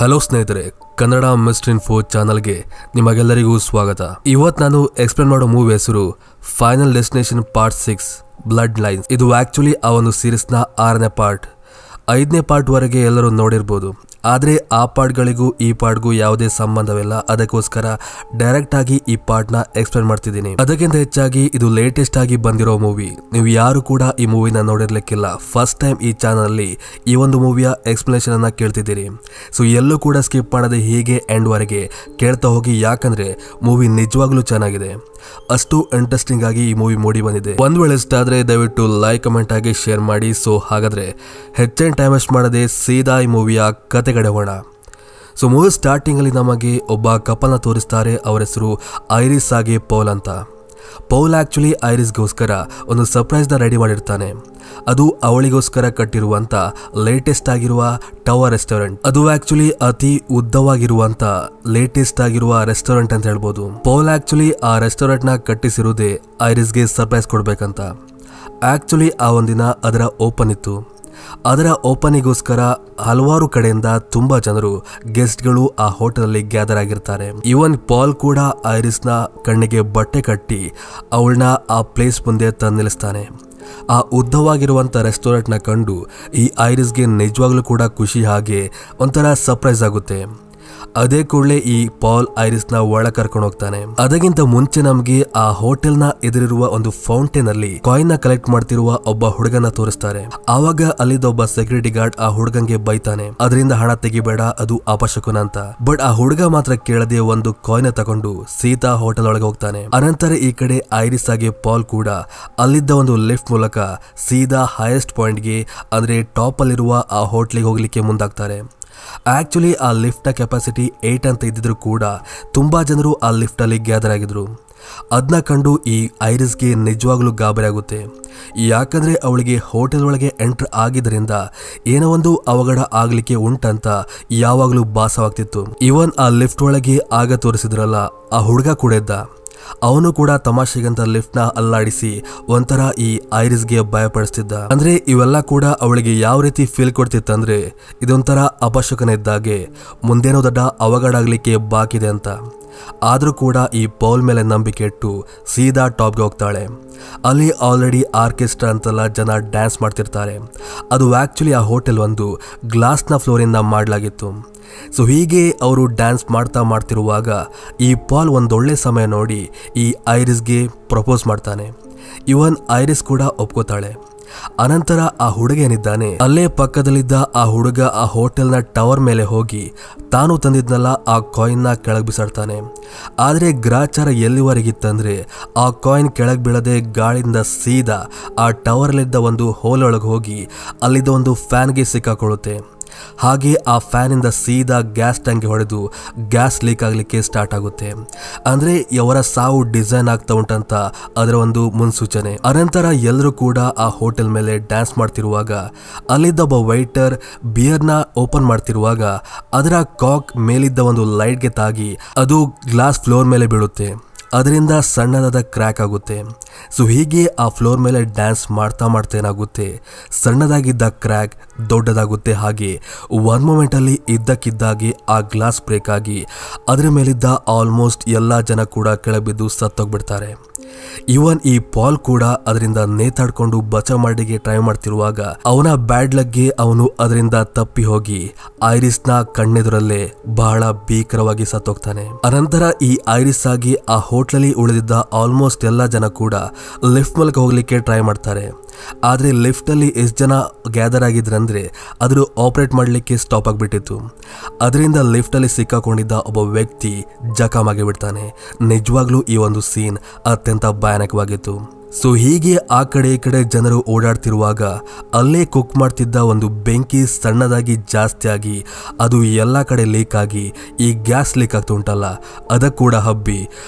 Hello ಸ್ನೇಹಿತರೆ, Kannada mister info ಚಾನಲ್ಗೆ ನಿಮಗೆಲ್ಲರಿಗೂ ಸ್ವಾಗತ. ಇವತ್ತು ನಾನು ಎಕ್ಸ್ಪ್ಲೇನ್ ಮಾಡೋ ಮೂವಿ ಹೆಸರು final destination part 6 blood lines. ಇದು ಆಕ್ಚುಲಿ ಆ ಒಂದು ಸೀರೀಸ್ನ 6ನೇ ಪಾರ್ಟ್. 5ನೇ ಪಾರ್ಟ್ ವರೆಗೆ ಎಲ್ಲರೂ ನೋಡಿರ್ಬೋದು. ಆದರೆ ಆ ಪಾರ್ಟ್ಗಳಿಗೂ ಈ ಪಾರ್ಟ್ಗೂ ಯಾವುದೇ ಸಂಬಂಧವಿಲ್ಲ. ಅದಕ್ಕೋಸ್ಕರ ಡೈರೆಕ್ಟ್ ಆಗಿ ಈ ಪಾರ್ಟ್ನ ಎಕ್ಸ್ಪ್ಲೇನ್ ಮಾಡ್ತಿದ್ದೀನಿ. ಅದಕ್ಕಿಂತ ಹೆಚ್ಚಾಗಿ ಇದು ಲೇಟೆಸ್ಟ್ ಆಗಿ ಬಂದಿರೋ ಮೂವಿ. ನೀವು ಯಾರು ಕೂಡ ಈ ಮೂವಿನ ನೋಡಿರ್ಲಿಕ್ಕಿಲ್ಲ. ಫಸ್ಟ್ ಟೈಮ್ ಈ ಚಾನಲ್ ಅಲ್ಲಿ ಈ ಒಂದು ಮೂವಿಯ ಎಕ್ಸ್ಪ್ಲನೇಷನ್ ಅನ್ನ ಕೇಳ್ತಿದ್ದೀರಿ. ಸೊ ಎಲ್ಲೂ ಕೂಡ ಸ್ಕಿಪ್ ಮಾಡದೆ ಹೀಗೆ ಎಂಡ್ ವರೆಗೆ ಕೇಳ್ತಾ ಹೋಗಿ, ಯಾಕಂದ್ರೆ ಮೂವಿ ನಿಜವಾಗ್ಲೂ ಚೆನ್ನಾಗಿದೆ. ಅಷ್ಟು ಇಂಟ್ರೆಸ್ಟಿಂಗ್ ಆಗಿ ಈ ಮೂವಿ ಮೂಡಿ ಬಂದಿದೆ. ಒಂದ್ ವೇಳೆ ಇಷ್ಟ ಆದ್ರೆ ದಯವಿಟ್ಟು ಲೈಕ್, ಕಮೆಂಟ್ ಆಗಿ ಶೇರ್ ಮಾಡಿ. ಸೊ ಹಾಗಾದ್ರೆ ಹೆಚ್ಚಿನ ಟೈಮ್ ವೇಸ್ಟ್ ಮಾಡದೆ ಸೀದಾ ಈ ಮೂವಿಯ ಕತೆಗಡೆ ಹೋಗೋಣ. ಸೊ ಮೂವಿ ಸ್ಟಾರ್ಟಿಂಗ್ ಅಲ್ಲಿ ನಮಗೆ ಒಬ್ಬ ಕಪಲ್ನ ತೋರಿಸ್ತಾರೆ. ಅವರ ಹೆಸರು ಐರಿಸ್ ಹಾಗೆ ಪೌಲ್ ಅಂತ. ಪೌಲ್ ಆಕ್ಚುಲಿ ಐರಿಸ್ಗೋಸ್ಕರ ಒಂದು ಸರ್ಪ್ರೈಸ್ ನ ರೆಡಿ ಮಾಡಿರ್ತಾನೆ. ಅದು ಅವಳಿಗೋಸ್ಕರ ಕಟ್ಟಿರುವಂತ ಲೇಟೆಸ್ಟ್ ಆಗಿರುವ ಟವರ್ ರೆಸ್ಟೋರೆಂಟ್. ಅದು ಆಕ್ಚುಲಿ ಅತಿ ಉದ್ದವಾಗಿರುವಂತ ಲೇಟೆಸ್ಟ್ ಆಗಿರುವ ರೆಸ್ಟೋರೆಂಟ್ ಅಂತ ಹೇಳ್ಬೋದು. ಪೌಲ್ ಆಕ್ಚುಲಿ ಆ ರೆಸ್ಟೋರೆಂಟ್ ನ ಕಟ್ಟಿಸಿರುವುದೇ ಐರಿಸ್ಗೆ ಸರ್ಪ್ರೈಸ್ ಕೊಡ್ಬೇಕಂತ. ಆಕ್ಚುಲಿ ಆ ಒಂದಿನ ಅದರ ಓಪನ್ ಇತ್ತು. ಅದರ ಓಪನಿಗೋಸ್ಕರ ಹಲವಾರು ಕಡೆಯಿಂದ ತುಂಬಾ ಜನರು ಗೆಸ್ಟ್ಗಳು ಆ ಹೋಟೆಲ್ ಅಲ್ಲಿ ಗ್ಯಾದರ್ ಆಗಿರ್ತಾರೆ. ಇವನ್ ಪಾಲ್ ಕೂಡ ಐರಿಸ್ನ ಕಣ್ಣಿಗೆ ಬಟ್ಟೆ ಕಟ್ಟಿ ಅವಳನ್ನ ಆ ಪ್ಲೇಸ್ ಮುಂದೆ ತಂದು ನಿಲ್ಲಿಸ್ತಾನೆ. ಆ ಉದ್ದವಾಗಿರುವಂತ ರೆಸ್ಟೋರೆಂಟ್ ನ ಕಂಡು ಈ ಐರಿಸ್ಗೆ ನಿಜವಾಗ್ಲೂ ಕೂಡ ಖುಷಿ, ಹಾಗೆ ಒಂಥರ ಸರ್ಪ್ರೈಸ್ ಆಗುತ್ತೆ. ಅದೇ ಕೂಡಲೇ ಈ ಪಾಲ್ ಐರಿಸ್ನ ಒಳ ಕರ್ಕೊಂಡು ಹೋಗ್ತಾನೆ. ಅದಕ್ಕಿಂತ ಮುಂಚೆ ನಮಗೆ ಆ ಹೋಟೆಲ್ ನ ಎದುರಿರುವ ಒಂದು ಫೌಂಟೇನ್ ಅಲ್ಲಿ ಕಾಯಿನ್ ನ ಕಲೆಕ್ಟ್ ಮಾಡ್ತಿರುವ ಒಬ್ಬ ಹುಡುಗನ ತೋರಿಸ್ತಾರೆ. ಆವಾಗ ಅಲ್ಲಿದ್ದ ಒಬ್ಬ ಸೆಕ್ಯೂರಿಟಿ ಗಾರ್ಡ್ ಆ ಹುಡುಗಂಗೆ ಬೈತಾನೆ, ಅದರಿಂದ ಹಣ ತೆಗಿಬೇಡ, ಅದು ಅಪಶಕುನ ಅಂತ. ಬಟ್ ಆ ಹುಡುಗ ಮಾತ್ರ ಕೇಳದೆ ಒಂದು ಕಾಯಿನ್ ತಗೊಂಡು ಸೀತಾ ಹೋಟೆಲ್ ಒಳಗೆ ಹೋಗ್ತಾನೆ. ಅನಂತರ ಈ ಕಡೆ ಐರಿಸ್ ಹಾಗೆ ಪಾಲ್ ಕೂಡ ಅಲ್ಲಿದ್ದ ಒಂದು ಲಿಫ್ಟ್ ಮೂಲಕ ಸೀದಾ ಹೈಯೆಸ್ಟ್ ಪಾಯಿಂಟ್ ಗೆ, ಅಂದ್ರೆ ಟಾಪ್ ಅಲ್ಲಿರುವ ಆ ಹೋಟ್ಲಿಗೆ ಹೋಗ್ಲಿಕ್ಕೆ ಮುಂದಾಗ್ತಾರೆ. ಆಕ್ಚುಲಿ ಆ ಲಿಫ್ಟ್ ನ ಕೆಪಾಸಿಟಿ 8 ಅಂತ ಇದ್ದಿದ್ರು ಕೂಡ ತುಂಬಾ ಜನರು ಆ ಲಿಫ್ಟ್ ಅಲ್ಲಿ ಗ್ಯಾದರ್ ಆಗಿದ್ರು. ಅದನ್ನ ಕಂಡು ಈ ಐರಿಸ್ಗೆ ನಿಜವಾಗ್ಲೂ ಗಾಬರಿ ಆಗುತ್ತೆ. ಯಾಕಂದ್ರೆ ಅವಳಿಗೆ ಹೋಟೆಲ್ ಒಳಗೆ ಎಂಟರ್ ಆಗಿದ್ರಿಂದ ಏನೋ ಒಂದು ಅವಘಡ ಆಗ್ಲಿಕ್ಕೆ ಉಂಟಂತ ಯಾವಾಗ್ಲೂ ಭಾಸವಾಗ್ತಿತ್ತು. ಇವನ್ ಆ ಲಿಫ್ಟ್ ಒಳಗೆ ಆಗ ತೋರಿಸಿದ್ರಲ್ಲ ಆ ಹುಡುಗ ಕೂಡ ಇದ್ದ. ಅವನು ಕೂಡ ತಮಾಷೆಗಂತ ಲಿಫ್ಟ್ ನ ಅಲ್ಲಾಡಿಸಿ ಒಂಥರ ಈ ಐರಿಸ್ಗೆ ಭಯಪಡಿಸ್ತಿದ್ದ. ಅಂದ್ರೆ ಇವೆಲ್ಲ ಕೂಡ ಅವಳಿಗೆ ಯಾವ ರೀತಿ ಫೀಲ್ ಕೊಡ್ತಿತ್ತಂದ್ರೆ ಇದೊಂಥರ ಅಪಶಕನ ಇದ್ದಾಗೆ, ಮುಂದೇನೋ ದೊಡ್ಡ ಅವಘಡ ಆಗ್ಲಿಕ್ಕೆ ಬಾಕಿದೆ ಅಂತ. ಆದ್ರೂ ಕೂಡ ಈ ಪೌಲ್ ಮೇಲೆ ನಂಬಿಕೆ ಇಟ್ಟು ಸೀದಾ ಟಾಪ್ಗೆ ಹೋಗ್ತಾಳೆ. ಅಲ್ಲಿ ಆಲ್ರೆಡಿ ಆರ್ಕೆಸ್ಟ್ರಾ ಅಂತೆಲ್ಲ ಜನ ಡ್ಯಾನ್ಸ್ ಮಾಡ್ತಿರ್ತಾರೆ. ಅದು ಆಕ್ಚುಲಿ ಆ ಹೋಟೆಲ್ ಒಂದು ಗ್ಲಾಸ್ನ ಫ್ಲೋರಿಂದ ಮಾಡಲಾಗಿತ್ತು. ಸೊ ಹೀಗೆ ಅವರು ಡ್ಯಾನ್ಸ್ ಮಾಡ್ತಿರುವಾಗ ಈ ಪಾಲ್ ಒಂದೊಳ್ಳೆ ಸಮಯ ನೋಡಿ ಈ ಐರಿಸ್ಗೆ ಪ್ರಪೋಸ್ ಮಾಡ್ತಾನೆ. ಇವನ್ ಐರಿಸ್ ಕೂಡ ಒಪ್ಕೋತಾಳೆ. ಅನಂತರ ಆ ಹುಡುಗ ಏನಿದ್ದಾನೆ ಅಲ್ಲೇ ಪಕ್ಕದಲ್ಲಿದ್ದ ಆ ಹುಡುಗ ಆ ಹೋಟೆಲ್ನ ಟವರ್ ಮೇಲೆ ಹೋಗಿ ತಾನು ತಂದಿದ್ನಲ್ಲ ಆ ಕಾಯಿನ್ ನ ಕೆಳಗೆ ಬಿಸಾಡ್ತಾನೆ. ಆದ್ರೆ ಗ್ರಾಚಾರ ಎಲ್ಲಿವರೆಗಿತ್ತಂದ್ರೆ ಆ ಕಾಯಿನ್ ಕೆಳಗೆ ಬೀಳದೆ ಗಾಳಿಯಿಂದ ಸೀದಾ ಆ ಟವರ್ ಅಲ್ಲಿದ್ದ ಒಂದು ಹೋಲ್ ಒಳಗೆ ಹೋಗಿ ಅಲ್ಲಿದ್ದ ಒಂದು ಫ್ಯಾನ್ಗೆ ಸಿಕ್ಕಾಕೊಳ್ಳುತ್ತೆ. ಹಾಗೆ ಆ ಫ್ಯಾನ್ ಇಂದ ಸೀದಾ ಗ್ಯಾಸ್ ಟ್ಯಾಂಕ್ಗೆ ಹೊಡೆದು ಗ್ಯಾಸ್ ಲೀಕ್ ಆಗ್ಲಿಕ್ಕೆ ಸ್ಟಾರ್ಟ್ ಆಗುತ್ತೆ. ಅಂದ್ರೆ ಅವರ ಸಾವು ಡಿಸೈನ್ ಆಗ್ತಾ ಉಂಟಂತ ಅದರ ಒಂದು ಮುನ್ಸೂಚನೆ. ಅನಂತರ ಎಲ್ಲರೂ ಕೂಡ ಆ ಹೋಟೆಲ್ ಮೇಲೆ ಡ್ಯಾನ್ಸ್ ಮಾಡ್ತಿರುವಾಗ ಅಲ್ಲಿದ್ದ ಒಬ್ಬ ವೈಟರ್ ಬಿಯರ್ ನ ಓಪನ್ ಮಾಡ್ತಿರುವಾಗ ಅದರ ಕಾಕ್ ಮೇಲಿದ್ದ ಒಂದು ಲೈಟ್ಗೆ ತಾಗಿ ಅದು ಗ್ಲಾಸ್ ಫ್ಲೋರ್ ಮೇಲೆ ಬೀಳುತ್ತೆ. ಅದರಿಂದ ಸಣ್ಣದಾದ ಕ್ರ್ಯಾಕ್ ಆಗುತ್ತೆ. ಸೊ ಹೀಗೆ ಆ ಫ್ಲೋರ್ ಮೇಲೆ ಡ್ಯಾನ್ಸ್ ಮಾಡ್ತಾ ಏನಾಗುತ್ತೆ, ಸಣ್ಣದಾಗಿದ್ದ ಕ್ರ್ಯಾಕ್ ದೊಡ್ಡದಾಗುತ್ತೆ. ಹಾಗೆ ಒನ್ ಮೂಮೆಂಟ್ ಅಲ್ಲಿ ಇದ್ದಕ್ಕಿದ್ದಾಗೆ ಆ ಗ್ಲಾಸ್ ಬ್ರೇಕ್ ಆಗಿ ಅದರ ಮೇಲಿದ್ದ ಆಲ್ಮೋಸ್ಟ್ ಎಲ್ಲಾ ಜನ ಕೂಡ ಕೆಳಬಿದ್ದು ಸತ್ತೋಗ್ಬಿಡ್ತಾರೆ. ಇವನ್ ಈ ಪಾಲ್ ಕೂಡ ಅದರಿಂದ ನೇತಾಡ್ಕೊಂಡು ಬಚಾವ್ ಮಾಡಿಗೆ ಟ್ರೈ ಮಾಡ್ತಿರುವಾಗ ಅವನ ಬ್ಯಾಡ್ ಲಕ್ಗೆ ಅವನು ಅದರಿಂದ ತಪ್ಪಿ ಹೋಗಿ ಐರಿಸ್ನ ಕಣ್ಣೆದುರಲ್ಲೇ ಬಹಳ ಭೀಕರವಾಗಿ ಸತ್ತೋಗ್ತಾನೆ. ಅನಂತರ ಈ ಐರಿಸ್ ಆಗಿ ಆ ಹೋಟ್ಲಲ್ಲಿ ಉಳಿದಿದ್ದ ಆಲ್ಮೋಸ್ಟ್ ಎಲ್ಲಾ ಜನ ಕೂಡ ಲಿಫ್ಟ್ ಮೂಲಕ ಹೋಗ್ಲಿಕ್ಕೆ ಟ್ರೈ ಮಾಡ್ತಾರೆ. ಆದ್ರೆ ಲಿಫ್ಟ್ ಅಲ್ಲಿ ಎಷ್ಟು ಜನ ಗ್ಯಾದರ್ ಆಗಿದ್ರಂದ್ರೆ ಅದ್ರ ಆಪರೇಟ್ ಮಾಡ್ಲಿಕ್ಕೆ ಸ್ಟಾಪ್ ಆಗ್ಬಿಟ್ಟಿತ್ತು. ಅದರಿಂದ ಲಿಫ್ಟ್ ಅಲ್ಲಿ ಸಿಕ್ಕಾಕೊಂಡಿದ್ದ ಒಬ್ಬ ವ್ಯಕ್ತಿ ಜಖಮ್ ಆಗಿ ಬಿಡ್ತಾನೆ. ನಿಜವಾಗ್ಲೂ ಈ ಒಂದು ಸೀನ್ ಅತ್ಯಂತ ಭಯಾನಕವಾಗಿತ್ತು. ಸೊ ಹೀಗೆ ಆ ಕಡೆ ಈ ಕಡೆ ಜನರು ಓಡಾಡ್ತಿರುವಾಗ ಅಲ್ಲೇ ಕುಕ್ ಮಾಡ್ತಿದ್ದ ಒಂದು ಬೆಂಕಿ ಸಣ್ಣದಾಗಿ ಜಾಸ್ತಿ ಆಗಿ ಅದು ಎಲ್ಲ ಕಡೆ ಲೀಕ್ ಆಗಿ ಈ ಗ್ಯಾಸ್ ಲೀಕ್ ಆಗ್ತಾ ಉಂಟಲ್ಲ ಅದಕ್ಕೆ ಕೂಡ ಹಬ್ಬಿ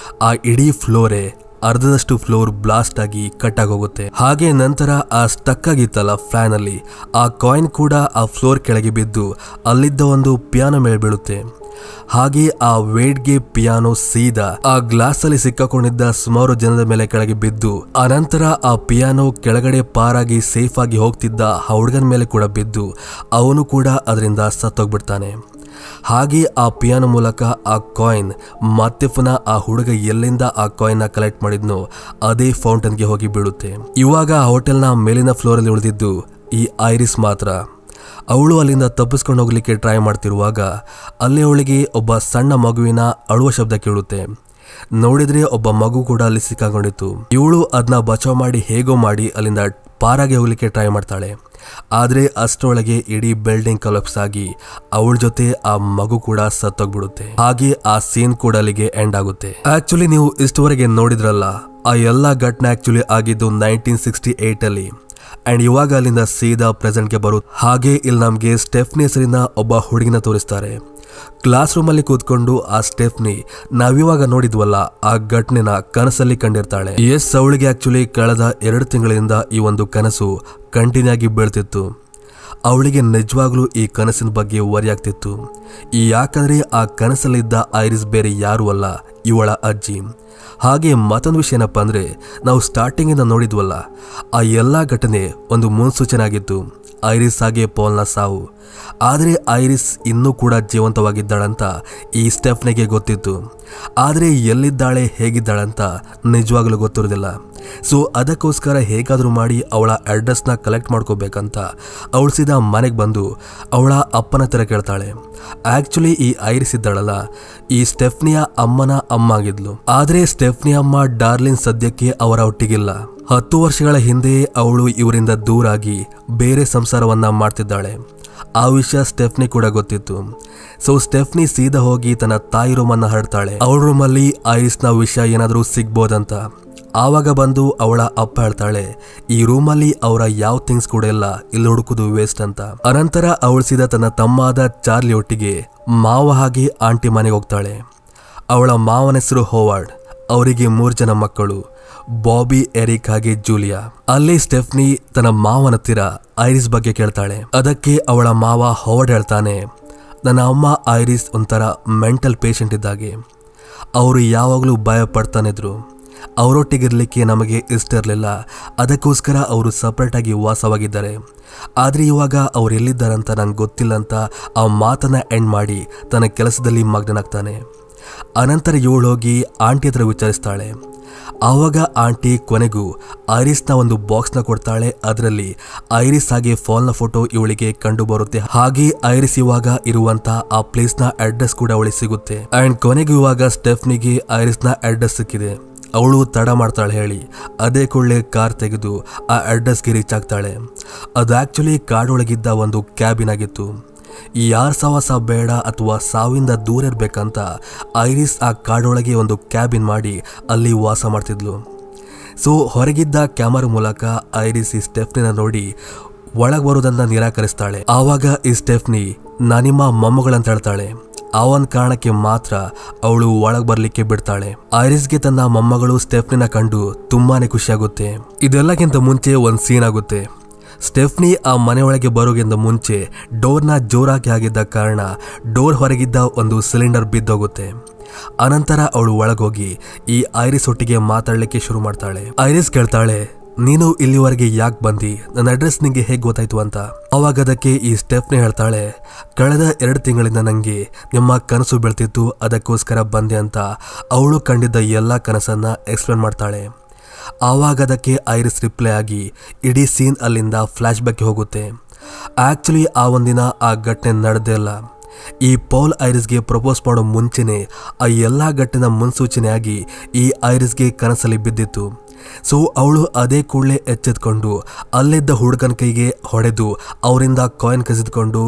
ಆ ಇಡೀ ಫ್ಲೋರೇ ಅರ್ಧದಷ್ಟು ಫ್ಲೋರ್ ಬ್ಲಾಸ್ಟ್ ಆಗಿ ಕಟ್ ಆಗೋಗುತ್ತೆ. ಹಾಗೆ ನಂತರ ಆ ಸ್ಟಕ್ ಆಗಿತ್ತಲ್ಲ ಫ್ಯಾನ್ ಅಲ್ಲಿ ಆ ಕಾಯಿನ್ ಕೂಡ ಆ ಫ್ಲೋರ್ ಕೆಳಗೆ ಬಿದ್ದು ಅಲ್ಲಿದ್ದ ಒಂದು ಪಿಯಾನೋ ಮೇಲೆ ಬೀಳುತ್ತೆ. ಹಾಗೆ ಆ ವೇಟ್ಗೆ ಪಿಯಾನೋ ಸೀದಾ ಆ ಗ್ಲಾಸ್ ಅಲ್ಲಿ ಸಿಕ್ಕಾಕೊಂಡಿದ್ದ ಸುಮಾರು ಜನದ ಮೇಲೆ ಕೆಳಗೆ ಬಿದ್ದು ಅನಂತರ ಆ ಪಿಯಾನೋ ಕೆಳಗಡೆ ಪಾರಾಗಿ ಸೇಫ್ ಆಗಿ ಹೋಗ್ತಿದ್ದ ಆ ಹುಡುಗನ ಮೇಲೆ ಕೂಡ ಬಿದ್ದು ಅವನು ಕೂಡ ಅದರಿಂದ ಸತ್ತೋಗ್ಬಿಡ್ತಾನೆ. ಹಾಗೆ ಆ ಪಿಯಾನೋ ಮೂಲಕ ಆ ಕಾಯಿನ್ ಮತ್ತೆ ಪುನಃ ಆ ಹುಡುಗ ಎಲ್ಲಿಂದ ಆ ಕಾಯಿನ್ ಕಲೆಕ್ಟ್ ಮಾಡಿದ್ನೋ ಅದೇ ಫೌಂಟನ್ಗೆ ಹೋಗಿ ಬೀಳುತ್ತೆ. ಇವಾಗ ಆ ಹೋಟೆಲ್ನ ಮೇಲಿನ ಫ್ಲೋರಲ್ಲಿ ಉಳಿದಿದ್ದು ಈ ಐರಿಸ್ ಮಾತ್ರ. ಅವಳು ಅಲ್ಲಿಂದ ತಪ್ಪಿಸ್ಕೊಂಡು ಹೋಗ್ಲಿಕ್ಕೆ ಟ್ರೈ ಮಾಡ್ತಿರುವಾಗ ಅಲ್ಲಿ ಅವಳಿಗೆ ಒಬ್ಬ ಸಣ್ಣ ಮಗುವಿನ ಅಳುವ ಶಬ್ದ ಕೇಳುತ್ತೆ. ನೋಡಿದ್ರೆ ಒಬ್ಬ ಮಗು ಕೂಡ ಅಲ್ಲಿ ಸಿಕ್ಕಾಕೊಂಡಿತ್ತು. ಇವಳು ಅದನ್ನ ಬಚಾವ್ ಮಾಡಿ ಹೇಗೋ ಮಾಡಿ ಅಲ್ಲಿಂದ ಪಾರಾಗಿ ಹೋಗ್ಲಿಕ್ಕೆ ಟ್ರೈ ಮಾಡ್ತಾಳೆ. ಆದ್ರೆ ಅಷ್ಟರೊಳಗೆ ಇಡೀ ಬಿಲ್ಡಿಂಗ್ ಕೊಲಾಪ್ಸ್ ಆಗಿ ಅವಳ ಜೊತೆ ಆ ಮಗು ಕೂಡ ಸತ್ತೋಗ್ಬಿಡುತ್ತೆ. ಹಾಗೆ ಆ ಸೀನ್ ಕೂಡ ಅಲ್ಲಿಗೆ ಎಂಡ್ ಆಗುತ್ತೆ. ಆಕ್ಚುಲಿ ನೀವು ಇಷ್ಟವರೆಗೆ ನೋಡಿದ್ರಲ್ಲ, ಆ ಎಲ್ಲಾ ಘಟನೆ ಆಕ್ಚುಲಿ ಆಗಿದ್ದು 1968 ಅಲ್ಲಿ. ಅಂಡ್ ಇವಾಗ ಅಲ್ಲಿಂದ ಸೀದಾ ಪ್ರೆಸೆಂಟ್ಗೆ ಬರುತ್ತೆ. ಹಾಗೆ ಇಲ್ಲಿ ನಮ್ಗೆ ಸ್ಟೆಫ್ನಿ ಹೆಸರಿನ ಒಬ್ಬ ಹುಡುಗಿನ ತೋರಿಸ್ತಾರೆ. ಕ್ಲಾಸ್ ರೂಮ್ ಅಲ್ಲಿ ಕೂತ್ಕೊಂಡು ಆ ಸ್ಟೆಫ್ನಿ ನಾವಿವಾಗ ನೋಡಿದ್ವಲ್ಲ ಆ ಘಟನೆನ ಕನಸಲ್ಲಿ ಕಂಡಿರ್ತಾಳೆ. ಎಸ್, ಅವಳಿಗೆ ಆಕ್ಚುಲಿ ಕಳೆದ 2 ತಿಂಗಳಿಂದ ಈ ಒಂದು ಕನಸು ಕಂಟಿನ್ಯೂ ಆಗಿ ಬೀಳ್ತಿತ್ತು. ಅವಳಿಗೆ ನಿಜವಾಗ್ಲೂ ಈ ಕನಸಿನ ಬಗ್ಗೆ ವರಿ ಆಗ್ತಿತ್ತು. ಯಾಕಂದ್ರೆ ಆ ಕನಸಲ್ಲಿದ್ದ ಐರಿಸ್ ಬೇರೆ ಯಾರು ಅಲ್ಲ, ಇವಳ ಅಜ್ಜಿ. ಹಾಗೆ ಮತ್ತೊಂದು ವಿಷಯ ಏನಪ್ಪ ಅಂದ್ರೆ, ನಾವು ಸ್ಟಾರ್ಟಿಂಗ್ ಇಂದ ನೋಡಿದ್ವಲ್ಲ ಆ ಎಲ್ಲಾ ಘಟನೆ ಒಂದು ಮುನ್ಸೂಚನೆ ಆಗಿತ್ತು, ಐರಿಸ್ ಹಾಗೆ ಪಾಲ್ನ ಸಾವು. ಆದರೆ ಐರಿಸ್ ಇನ್ನೂ ಕೂಡ ಜೀವಂತವಾಗಿದ್ದಾಳಂತ ಈ ಸ್ಟೆಫ್ನಿಗೆ ಗೊತ್ತಿತ್ತು. ಆದರೆ ಎಲ್ಲಿದ್ದಾಳೆ ಹೇಗಿದ್ದಾಳಂತ ನಿಜವಾಗ್ಲೂ ಗೊತ್ತಿರೋದಿಲ್ಲ. ಸೊ ಅದಕ್ಕೋಸ್ಕರ ಹೇಗಾದರೂ ಮಾಡಿ ಅವಳ ಅಡ್ರೆಸ್ನ ಕಲೆಕ್ಟ್ ಮಾಡ್ಕೋಬೇಕಂತ ಅವಳು ಸೀದಾ ಮನೆಗೆ ಬಂದು ಅವಳ ಅಪ್ಪನ ಹತ್ರ ಕೇಳ್ತಾಳೆ. ಆಕ್ಚುಲಿ ಈ ಐರಿಸ್ ಇದ್ದಾಳಲ್ಲ, ಈ ಸ್ಟೆಫ್ನಿಯ ಅಮ್ಮನ ಅಮ್ಮ ಆಗಿದ್ಲು. ಆದರೆ ಸ್ಟೆಫ್ನಿ ಅಮ್ಮ ಡಾರ್ಲಿನ್ ಸದ್ಯಕ್ಕೆ ಅವರ ಒಟ್ಟಿಗಿಲ್ಲ. 10 ವರ್ಷಗಳ ಹಿಂದೆ ಅವಳು ಇವರಿಂದ ದೂರಾಗಿ ಬೇರೆ ಸಂಸಾರವನ್ನ ಮಾಡ್ತಿದ್ದಾಳೆ. ಆ ವಿಷಯ ಸ್ಟೆಫ್ನಿ ಕೂಡ ಗೊತ್ತಿತ್ತು. ಸೊ ಸ್ಟೆಫ್ನಿ ಸೀದಾ ಹೋಗಿ ತನ್ನ ತಾಯಿ ರೂಮನ್ನ ಹರಡ್ತಾಳೆ. ಅವಳ ರೂಮಲ್ಲಿ ಐರಿಸ್ನ ವಿಷಯ ಏನಾದರೂ ಸಿಗ್ಬೋದಂತ. ಆವಾಗ ಬಂದು ಅವಳ ಅಪ್ಪ ಹೇಳ್ತಾಳೆ, ಈ ರೂಮಲ್ಲಿ ಅವರ ಯಾವ ಥಿಂಗ್ಸ್ ಕೂಡ ಇಲ್ಲ, ಇಲ್ಲಿ ಹುಡುಕುದು ವೇಸ್ಟ್ ಅಂತ. ಅನಂತರ ಅವಳು ಸೀದಾ ತನ್ನ ತಮ್ಮಾದ ಚಾರ್ಲಿ ಒಟ್ಟಿಗೆ ಮಾವ ಹಾಗೆ ಆಂಟಿ ಮನೆಗೆ ಹೋಗ್ತಾಳೆ. ಅವಳ ಮಾವನ ಹೆಸರು ಹೋವಾರ್ಡ್. ಅವರಿಗೆ 3 ಜನ ಮಕ್ಕಳು, ಬಾಬಿ, ಎರಿಕ್ ಹಾಗೆ ಜೂಲಿಯಾ. ಅಲ್ಲಿ ಸ್ಟೆಫ್ನಿ ತನ್ನ ಮಾವನ ಹತ್ತಿರ ಐರಿಸ್ ಬಗ್ಗೆ ಕೇಳ್ತಾಳೆ. ಅದಕ್ಕೆ ಅವಳ ಮಾವ ಹೋವಾರ್ಡ್ ಹೇಳ್ತಾನೆ, ನನ್ನ ಅಮ್ಮ ಐರಿಸ್ ಒಂಥರ ಮೆಂಟಲ್ ಪೇಷಂಟ್ ಇದ್ದಾಗೆ. ಅವರು ಯಾವಾಗಲೂ ಭಯ ಪಡ್ತಾನಿದ್ರು. ಅವರೊಟ್ಟಿಗಿರ್ಲಿಕ್ಕೆ ನಮಗೆ ಇಷ್ಟ ಇರಲಿಲ್ಲ. ಅದಕ್ಕೋಸ್ಕರ ಅವರು ಸಪ್ರೇಟ್ ಆಗಿ ವಾಸವಾಗಿದ್ದಾರೆ. ಆದರೆ ಇವಾಗ ಅವ್ರು ಎಲ್ಲಿದ್ದಾರಂತ ನಂಗೆ ಗೊತ್ತಿಲ್ಲ ಅಂತ ಆ ಮಾತನ್ನ ಎಂಡ್ ಮಾಡಿ ತನ್ನ ಕೆಲಸದಲ್ಲಿ ಮಗ್ನನಾಗ್ತಾನೆ. ಅನಂತರ ಇವಳು ಹೋಗಿ ಆಂಟಿ ಹತ್ರ ವಿಚಾರಿಸ್ತಾಳೆ. ಆವಾಗ ಆಂಟಿ ಕೊನೆಗೂ ಐರಿಸ್ನ ಒಂದು ಬಾಕ್ಸ್ನ ಕೊಡ್ತಾಳೆ. ಅದರಲ್ಲಿ ಐರಿಸ್ ಹಾಗೆ ಫಾಲ್ನ ಫೋಟೋ ಇವಳಿಗೆ ಕಂಡು ಬರುತ್ತೆ. ಹಾಗೆ ಐರಿಸ್ ಇವಾಗ ಇರುವಂತ ಆ ಪ್ಲೇಸ್ನ ಅಡ್ರೆಸ್ ಕೂಡ ಅವಳಿಗೆ ಸಿಗುತ್ತೆ. ಅಂಡ್ ಕೊನೆಗೂ ಇವಾಗ ಸ್ಟೆಫ್ನಿಗೆ ಐರಿಸ್ನ ಅಡ್ರೆಸ್ ಸಿಕ್ಕಿದೆ. ಅವಳು ತಡ ಮಾಡ್ತಾಳೆ ಹೇಳಿ ಅದೇ ಕೊಳ್ಳೆ ಕಾರ್ ತೆಗೆದು ಆ ಅಡ್ರೆಸ್ಗೆ ರೀಚ್ ಆಗ್ತಾಳೆ. ಅದು ಆಕ್ಚುಲಿ ಕಾಡೊಳಗಿದ್ದ ಒಂದು ಕ್ಯಾಬಿನ್ ಆಗಿತ್ತು. ಯಾರ ಸವಾಸ ಬೇಡ ಅಥವಾ ಸಾವಿಂದ ದೂರ ಇರಬೇಕಂತ ಐರಿಸ್ ಆ ಕಾಡೊಳಗೆ ಒಂದು ಕ್ಯಾಬಿನ್ ಮಾಡಿ ಅಲ್ಲಿ ವಾಸ ಮಾಡ್ತಿದ್ಲು. ಸೊ ಹೊರಗಿದ್ದ ಕ್ಯಾಮರಾ ಮೂಲಕ ಐರಿಸ್ ಈ ಸ್ಟೆಫ್ನಿನ ನೋಡಿ ಒಳಗೆ ಬರೋದನ್ನ ನಿರಾಕರಿಸ್ತಾಳೆ. ಆವಾಗ ಈ ಸ್ಟೆಫ್ನಿ ನಾನಿಮ್ಮ ಮೊಮ್ಮಗಳಂತ ಹೇಳ್ತಾಳೆ. ಆ ಒಂದು ಕಾರಣಕ್ಕೆ ಮಾತ್ರ ಅವಳು ಒಳಗೆ ಬರ್ಲಿಕ್ಕೆ ಬಿಡ್ತಾಳೆ. ಐರಿಸ್ಗೆ ತನ್ನ ಮೊಮ್ಮಗಳು ಸ್ಟೆಫ್ನಿನ ಕಂಡು ತುಂಬಾನೇ ಖುಷಿಯಾಗುತ್ತೆ. ಇದೆಲ್ಲಕ್ಕಿಂತ ಮುಂಚೆ ಒಂದು ಸೀನ್ ಆಗುತ್ತೆ. ಸ್ಟೆಫ್ನಿ ಆ ಮನೆಯೊಳಗೆ ಬರೋಗಿಂತ ಮುಂಚೆ ಡೋರ್ನ ಜೋರಾಗಿ ಆಗಿದ್ದ ಕಾರಣ ಡೋರ್ ಹೊರಗಿದ್ದ ಒಂದು ಸಿಲಿಂಡರ್ ಬಿದ್ದೋಗುತ್ತೆ. ಅನಂತರ ಅವಳು ಒಳಗೋಗಿ ಈ ಐರಿಸ್ ಒಟ್ಟಿಗೆ ಮಾತಾಡ್ಲಿಕ್ಕೆ ಶುರು ಮಾಡ್ತಾಳೆ. ಐರಿಸ್ ಕೇಳ್ತಾಳೆ, ನೀನು ಇಲ್ಲಿವರೆಗೆ ಯಾಕೆ ಬಂದಿ, ನನ್ನ ಅಡ್ರೆಸ್ ನಿಂಗೆ ಹೇಗೆ ಗೊತ್ತಾಯ್ತು ಅಂತ. ಅವಾಗ ಅದಕ್ಕೆ ಈ ಸ್ಟೆಫ್ನಿ ಹೇಳ್ತಾಳೆ, ಕಳೆದ 2 ತಿಂಗಳಿಂದ ನಂಗೆ ನಿಮ್ಮ ಕನಸು ಬೀಳ್ತಿತ್ತು, ಅದಕ್ಕೋಸ್ಕರ ಬಂದೆ ಅಂತ ಅವಳು ಕಂಡಿದ್ದ ಎಲ್ಲ ಕನಸನ್ನ ಎಕ್ಸ್ಪ್ಲೇನ್ ಮಾಡ್ತಾಳೆ. ಆವಾಗ ಅದಕ್ಕೆ ಐರಿಸ್ ರಿಪ್ಲೈ ಆಗಿ ಇಡೀ ಸೀನ್ ಅಲ್ಲಿಂದ ಫ್ಲಾಶ್ ಬ್ಯಾಕ್ಗೆ ಹೋಗುತ್ತೆ. ಆಕ್ಚುಲಿ ಆ ಒಂದಿನ ಆ ಘಟನೆ ನಡೆದೇ ಇಲ್ಲ. ಈ ಪೌಲ್ ಐರಿಸ್ಗೆ ಪ್ರಪೋಸ್ ಮಾಡೋ ಮುಂಚೆನೆ ಆ ಎಲ್ಲ ಘಟನೆ ಮುನ್ಸೂಚನೆಯಾಗಿ ಈ ಐರಿಸ್ಗೆ ಕನಸಲ್ಲಿ ಬಿದ್ದಿತ್ತು. ಸೊ ಅವಳು ಅದೇ ಕೂಡಲೇ ಎಚ್ಚೆತ್ಕೊಂಡು ಅಲ್ಲಿದ್ದ ಹುಡುಗನ ಕೈಗೆ ಹೊಡೆದು ಅವರಿಂದ ಕಾಯಿನ್ ಕಸಿದುಕೊಂಡು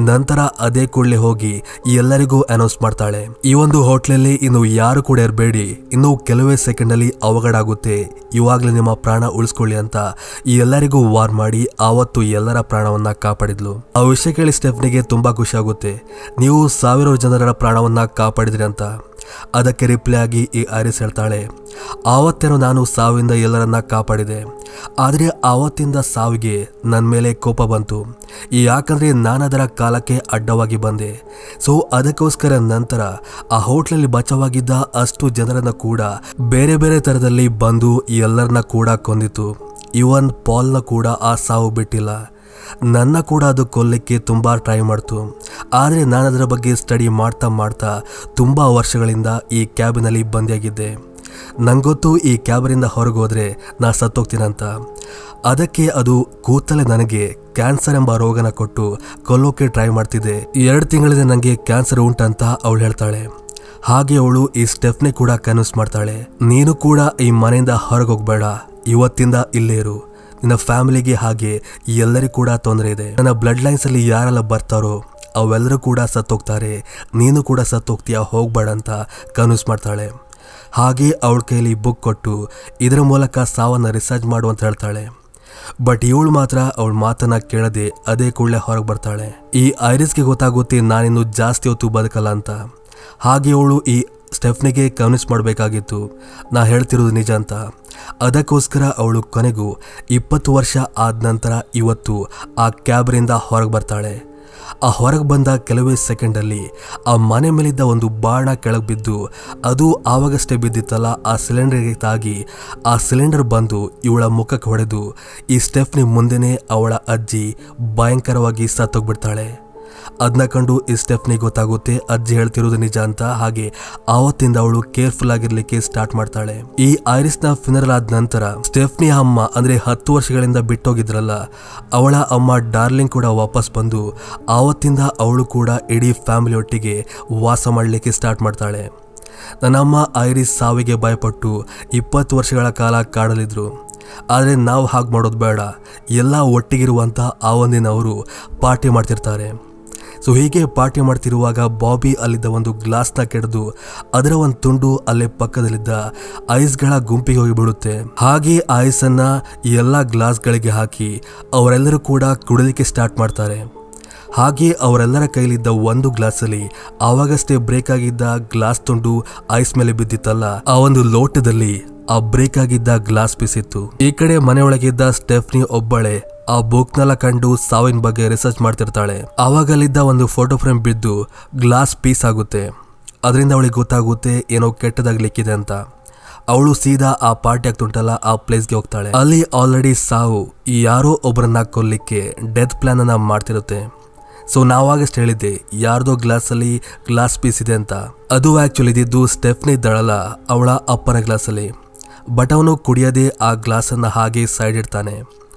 ನಂತರ ಅದೇ ಕೂಡಲೇ ಹೋಗಿ ಎಲ್ಲರಿಗೂ ಅನೌನ್ಸ್ ಮಾಡ್ತಾಳೆ, ಈ ಒಂದು ಹೋಟ್ಲಲ್ಲಿ ಇನ್ನು ಯಾರು ಕೂಡ ಇರಬೇಡಿ, ಇನ್ನು ಕೆಲವೇ ಸೆಕೆಂಡ್ ಅಲ್ಲಿ ಅವಘಡ ಆಗುತ್ತೆ, ಇವಾಗಲೇ ನಿಮ್ಮ ಪ್ರಾಣ ಉಳಿಸ್ಕೊಳ್ಳಿ ಅಂತ ಎಲ್ಲರಿಗೂ ವಾರ್ ಮಾಡಿ ಆವತ್ತು ಎಲ್ಲರ ಪ್ರಾಣವನ್ನ ಕಾಪಾಡಿದ್ಲು. ಆ ವಿಷಯ ಕೇಳಿ ಸ್ಟೆಫ್ನಿಗೆ ತುಂಬಾ ಖುಷಿ ಆಗುತ್ತೆ. ನೀವು 1000 ಜನರ ಪ್ರಾಣವನ್ನ ಕಾಪಾಡಿದ್ರಿ ಅಂತ. ಅದಕ್ಕೆ ರಿಪ್ಲೈ ಆಗಿ ಈ ಐರಿಸ್ ಹೇಳ್ತಾಳೆ, ಆವತ್ತೇನೋ ನಾನು ಸಾವಿಂದ ಎಲ್ಲರನ್ನ ಕಾಪಾಡಿದೆ, ಆದರೆ ಆವತ್ತಿಂದ ಸಾವಿಗೆ ನನ್ನ ಮೇಲೆ ಕೋಪ ಬಂತು, ಯಾಕಂದ್ರೆ ನಾನು ಅದರ ಕಾಲಕ್ಕೆ ಅಡ್ಡವಾಗಿ ಬಂದೆ. ಸೊ ಅದಕ್ಕೋಸ್ಕರ ನಂತರ ಆ ಹೋಟ್ಲಲ್ಲಿ ಬಚಾವಾಗಿದ್ದ ಅಷ್ಟು ಜನರನ್ನ ಕೂಡ ಬೇರೆ ಬೇರೆ ತರದಲ್ಲಿ ಬಂದು ಎಲ್ಲರನ್ನ ಕೂಡ ಕೊಂದಿತು. ಇವನ್ ಪಾಲ್ನ ಕೂಡ ಆ ಸಾವು ಬಿಟ್ಟಿಲ್ಲ. ನನ್ನ ಕೂಡ ಅದು ಕೊಲ್ಲಕ್ಕೆ ತುಂಬ ಟ್ರೈ ಮಾಡ್ತು. ಆದರೆ ನಾನು ಅದರ ಬಗ್ಗೆ ಸ್ಟಡಿ ಮಾಡ್ತಾ ಮಾಡ್ತಾ ತುಂಬ ವರ್ಷಗಳಿಂದ ಈ ಕ್ಯಾಬಿನಲ್ಲಿ ಬಂದಿಯಾಗಿದ್ದೆ. ನಂಗೊತ್ತು ಈ ಕ್ಯಾಬಿನಿಂದ ಹೊರಗೆ ಹೋದರೆ ನಾ ಸತ್ತೋಗ್ತೀನಂತ. ಅದಕ್ಕೆ ಅದು ಕೂತಲೇ ನನಗೆ ಕ್ಯಾನ್ಸರ್ ಎಂಬ ರೋಗನ ಕೊಟ್ಟು ಕೊಲ್ಲೋಕೆ ಟ್ರೈ ಮಾಡ್ತಿದ್ದೆ. 2 ತಿಂಗಳಿಂದ ನನಗೆ ಕ್ಯಾನ್ಸರ್ ಉಂಟಂತ ಅವಳು ಹೇಳ್ತಾಳೆ. ಹಾಗೆ ಅವಳು ಈ ಸ್ಟೆಫ್ನಿ ಕೂಡ ಕನ್ವಿನ್ಸ್ ಮಾಡ್ತಾಳೆ, ನೀನು ಕೂಡ ಈ ಮನೆಯಿಂದ ಹೊರಗೆ ಹೋಗ್ಬೇಡ, ಇವತ್ತಿಂದ ಇಲ್ಲೇ ಇರು, ನಿನ್ನ ಫ್ಯಾಮಿಲಿಗೆ ಹಾಗೆ ಎಲ್ಲರಿಗೂ ಕೂಡ ತೊಂದರೆ ಇದೆ, ನನ್ನ ಬ್ಲಡ್ ಲೈನ್ಸ್ ಅಲ್ಲಿ ಯಾರೆಲ್ಲ ಬರ್ತಾರೋ ಅವೆಲ್ಲರೂ ಕೂಡ ಸತ್ತೋಗ್ತಾರೆ, ನೀನು ಕೂಡ ಸತ್ತೋಗ್ತೀಯಾ, ಹೋಗ್ಬೇಡ ಅಂತ ಕನ್ವಿನ್ಸ್ ಮಾಡ್ತಾಳೆ. ಹಾಗೆ ಅವಳ ಕೈಲಿ ಬುಕ್ ಕೊಟ್ಟು ಇದರ ಮೂಲಕ ಸಾವನ್ನ ರಿಸರ್ಚ್ ಮಾಡು ಅಂತ ಹೇಳ್ತಾಳೆ. ಬಟ್ ಇವಳು ಮಾತ್ರ ಅವಳ ಮಾತನ್ನ ಕೇಳದೆ ಅದೇ ಕೂಡಲೇ ಹೊರಗೆ ಬರ್ತಾಳೆ. ಈ ಐರಿಸ್ಗೆ ಗೊತ್ತಾಗುತ್ತೆ ನಾನಿನ್ನು ಜಾಸ್ತಿ ಹೊತ್ತು ಬದುಕಲ್ಲ ಅಂತ. ಹಾಗೆ ಅವಳು ಈ ಸ್ಟೆಫ್ನಿಗೆ ಕನ್ವಿನ್ಸ್ ಮಾಡಬೇಕಾಗಿತ್ತು ನಾ ಹೇಳ್ತಿರೋದು ನಿಜ ಅಂತ. ಅದಕ್ಕೋಸ್ಕರ ಅವಳು ಕೊನೆಗೂ 20 ವರ್ಷ ಆದ ನಂತರ ಇವತ್ತು ಆ ಕ್ಯಾಬ್ರಿಂದ ಹೊರಗೆ ಬರ್ತಾಳೆ. ಆ ಹೊರಗೆ ಬಂದ ಕೆಲವೇ ಸೆಕೆಂಡಲ್ಲಿ ಆ ಮನೆ ಮೇಲಿದ್ದ ಒಂದು ಬಾಣ ಕೆಳಗೆ ಬಿದ್ದು, ಅದು ಆವಾಗಷ್ಟೇ ಬಿದ್ದಿತ್ತಲ್ಲ ಆ ಸಿಲಿಂಡರ್ಗೆ ತಾಗಿ ಆ ಸಿಲಿಂಡರ್ ಬಂದು ಇವಳ ಮುಖಕ್ಕೆ ಹೊಡೆದು ಈ ಸ್ಟೆಫ್ನಿ ಮುಂದೆನೇ ಅವಳ ಅಜ್ಜಿ ಭಯಂಕರವಾಗಿ ಸತ್ತೋಗ್ಬಿಡ್ತಾಳೆ. ಅದನ್ನ ಕಂಡು ಈ ಸ್ಟೆಫ್ನಿ ಗೊತ್ತಾಗುತ್ತೆ ಅಜ್ಜಿ ಹೇಳ್ತಿರೋದು ನಿಜ ಅಂತ. ಹಾಗೆ ಆವತ್ತಿಂದ ಅವಳು ಕೇರ್ಫುಲ್ ಆಗಿರ್ಲಿಕ್ಕೆ ಸ್ಟಾರ್ಟ್ ಮಾಡ್ತಾಳೆ. ಈ ಐರಿಸ್ನ ಫಿನರಲ್ ಆದ ನಂತರ ಸ್ಟೆಫ್ನಿ ಅಮ್ಮ ಅಂದ್ರೆ 10 ವರ್ಷಗಳಿಂದ ಬಿಟ್ಟೋಗಿದ್ರಲ್ಲ ಅವಳ ಅಮ್ಮ ಡಾರ್ಲಿಂಗ್ ಕೂಡ ವಾಪಸ್ ಬಂದು ಆವತ್ತಿಂದ ಅವಳು ಕೂಡ ಇಡೀ ಫ್ಯಾಮಿಲಿ ಒಟ್ಟಿಗೆ ವಾಸ ಮಾಡಲಿಕ್ಕೆ ಸ್ಟಾರ್ಟ್ ಮಾಡ್ತಾಳೆ. ನನ್ನಮ್ಮ ಐರಿಸ್ ಸಾವಿಗೆ ಭಯಪಟ್ಟು 20 ವರ್ಷಗಳ ಕಾಲ ಕಾಡಲಿದ್ರು. ಆದರೆ ನಾವು ಹಾಗೆ ಮಾಡೋದು ಬೇಡ, ಎಲ್ಲ ಒಟ್ಟಿಗಿರುವಂಥ ಆ ಒಂದಿನವರು ಪಾರ್ಟಿ ಮಾಡ್ತಿರ್ತಾರೆ. ಸೊ ಹೀಗೆ ಪಾರ್ಟಿ ಮಾಡ್ತಿರುವಾಗ ಬಾಬಿ ಅಲ್ಲಿದ್ದ ಒಂದು ಗ್ಲಾಸ್ನ ಕೆಡೆದು ಅದರ ಒಂದು ತುಂಡು ಅಲ್ಲೇ ಪಕ್ಕದಲ್ಲಿದ್ದ ಐಸ್ಗಳ ಗುಂಪಿಗೆ ಹೋಗಿ ಬಿಡುತ್ತೆ. ಹಾಗೆ ಐಸನ್ನ ಎಲ್ಲ ಗ್ಲಾಸ್ಗಳಿಗೆ ಹಾಕಿ ಅವರೆಲ್ಲರೂ ಕೂಡ ಕುಡಿಲಿಕ್ಕೆ ಸ್ಟಾರ್ಟ್ ಮಾಡ್ತಾರೆ. ಹಾಗೆ ಅವರೆಲ್ಲರ ಕೈಲಿದ್ದ ಒಂದು ಗ್ಲಾಸಲ್ಲಿ ಆವಾಗಷ್ಟೇ ಬ್ರೇಕ್ ಆಗಿದ್ದ ಗ್ಲಾಸ್ ತುಂಡು ಐಸ್ ಮೇಲೆ ಬಿದ್ದಿತ್ತಲ್ಲ, ಆ ಒಂದು ಲೋಟದಲ್ಲಿ ಆ ಬ್ರೇಕ್ ಆಗಿದ್ದ ಗ್ಲಾಸ್ ಪೀಸ್ ಇತ್ತು. ಈ ಕಡೆ ಮನೆಯೊಳಗಿದ್ದ ಸ್ಟೆಫ್ನಿ ಒಬ್ಬಳೆ ಆ ಬುಕ್ನೆಲ್ಲ ಕಂಡು ಸಾವಿನ ಬಗ್ಗೆ ರಿಸರ್ಚ್ ಮಾಡ್ತಿರ್ತಾಳೆ. ಆವಾಗಲ್ಲಿದ್ದ ಒಂದು ಫೋಟೋ ಫ್ರೇಮ್ ಬಿದ್ದು ಗ್ಲಾಸ್ ಪೀಸ್ ಆಗುತ್ತೆ. ಅದರಿಂದ ಅವಳಿಗೆ ಗೊತ್ತಾಗುತ್ತೆ ಏನೋ ಕೆಟ್ಟದಾಗ್ಲಿಕ್ಕಿದೆ ಅಂತ. ಅವಳು ಸೀದಾ ಆ ಪಾರ್ಟಿ ಆಗ್ತುಂಟಲ್ಲ ಆ ಪ್ಲೇಸ್ಗೆ ಹೋಗ್ತಾಳೆ. ಅಲ್ಲಿ ಆಲ್ರೆಡಿ ಸಾವು ಯಾರೋ ಒಬ್ಬರನ್ನ ಕೊಲ್ಲಿಕ್ಕೆ ಡೆತ್ ಪ್ಲಾನ್ ಅನ್ನ ಮಾಡ್ತಿರುತ್ತೆ. ಸೊ ನಾವಾಗಷ್ಟು ಹೇಳಿದ್ದೆ ಯಾರ್ದೋ ಗ್ಲಾಸಲ್ಲಿ ಗ್ಲಾಸ್ ಪೀಸ್ ಇದೆ ಅಂತ. ಅದು ಆಕ್ಚುಲಿ ಇದ್ದಿದ್ದು ಸ್ಟೆಫ್ನಿ ದಳಲ ಅವಳ ಅಪ್ಪನ ಗ್ಲಾಸಲ್ಲಿ. ಬಟ್ ಅವನು ಕುಡಿಯದೆ ಆ ಗ್ಲಾಸನ್ನು ಹಾಗೆ ಸೈಡ್ ಇಡ್ತಾನೆ.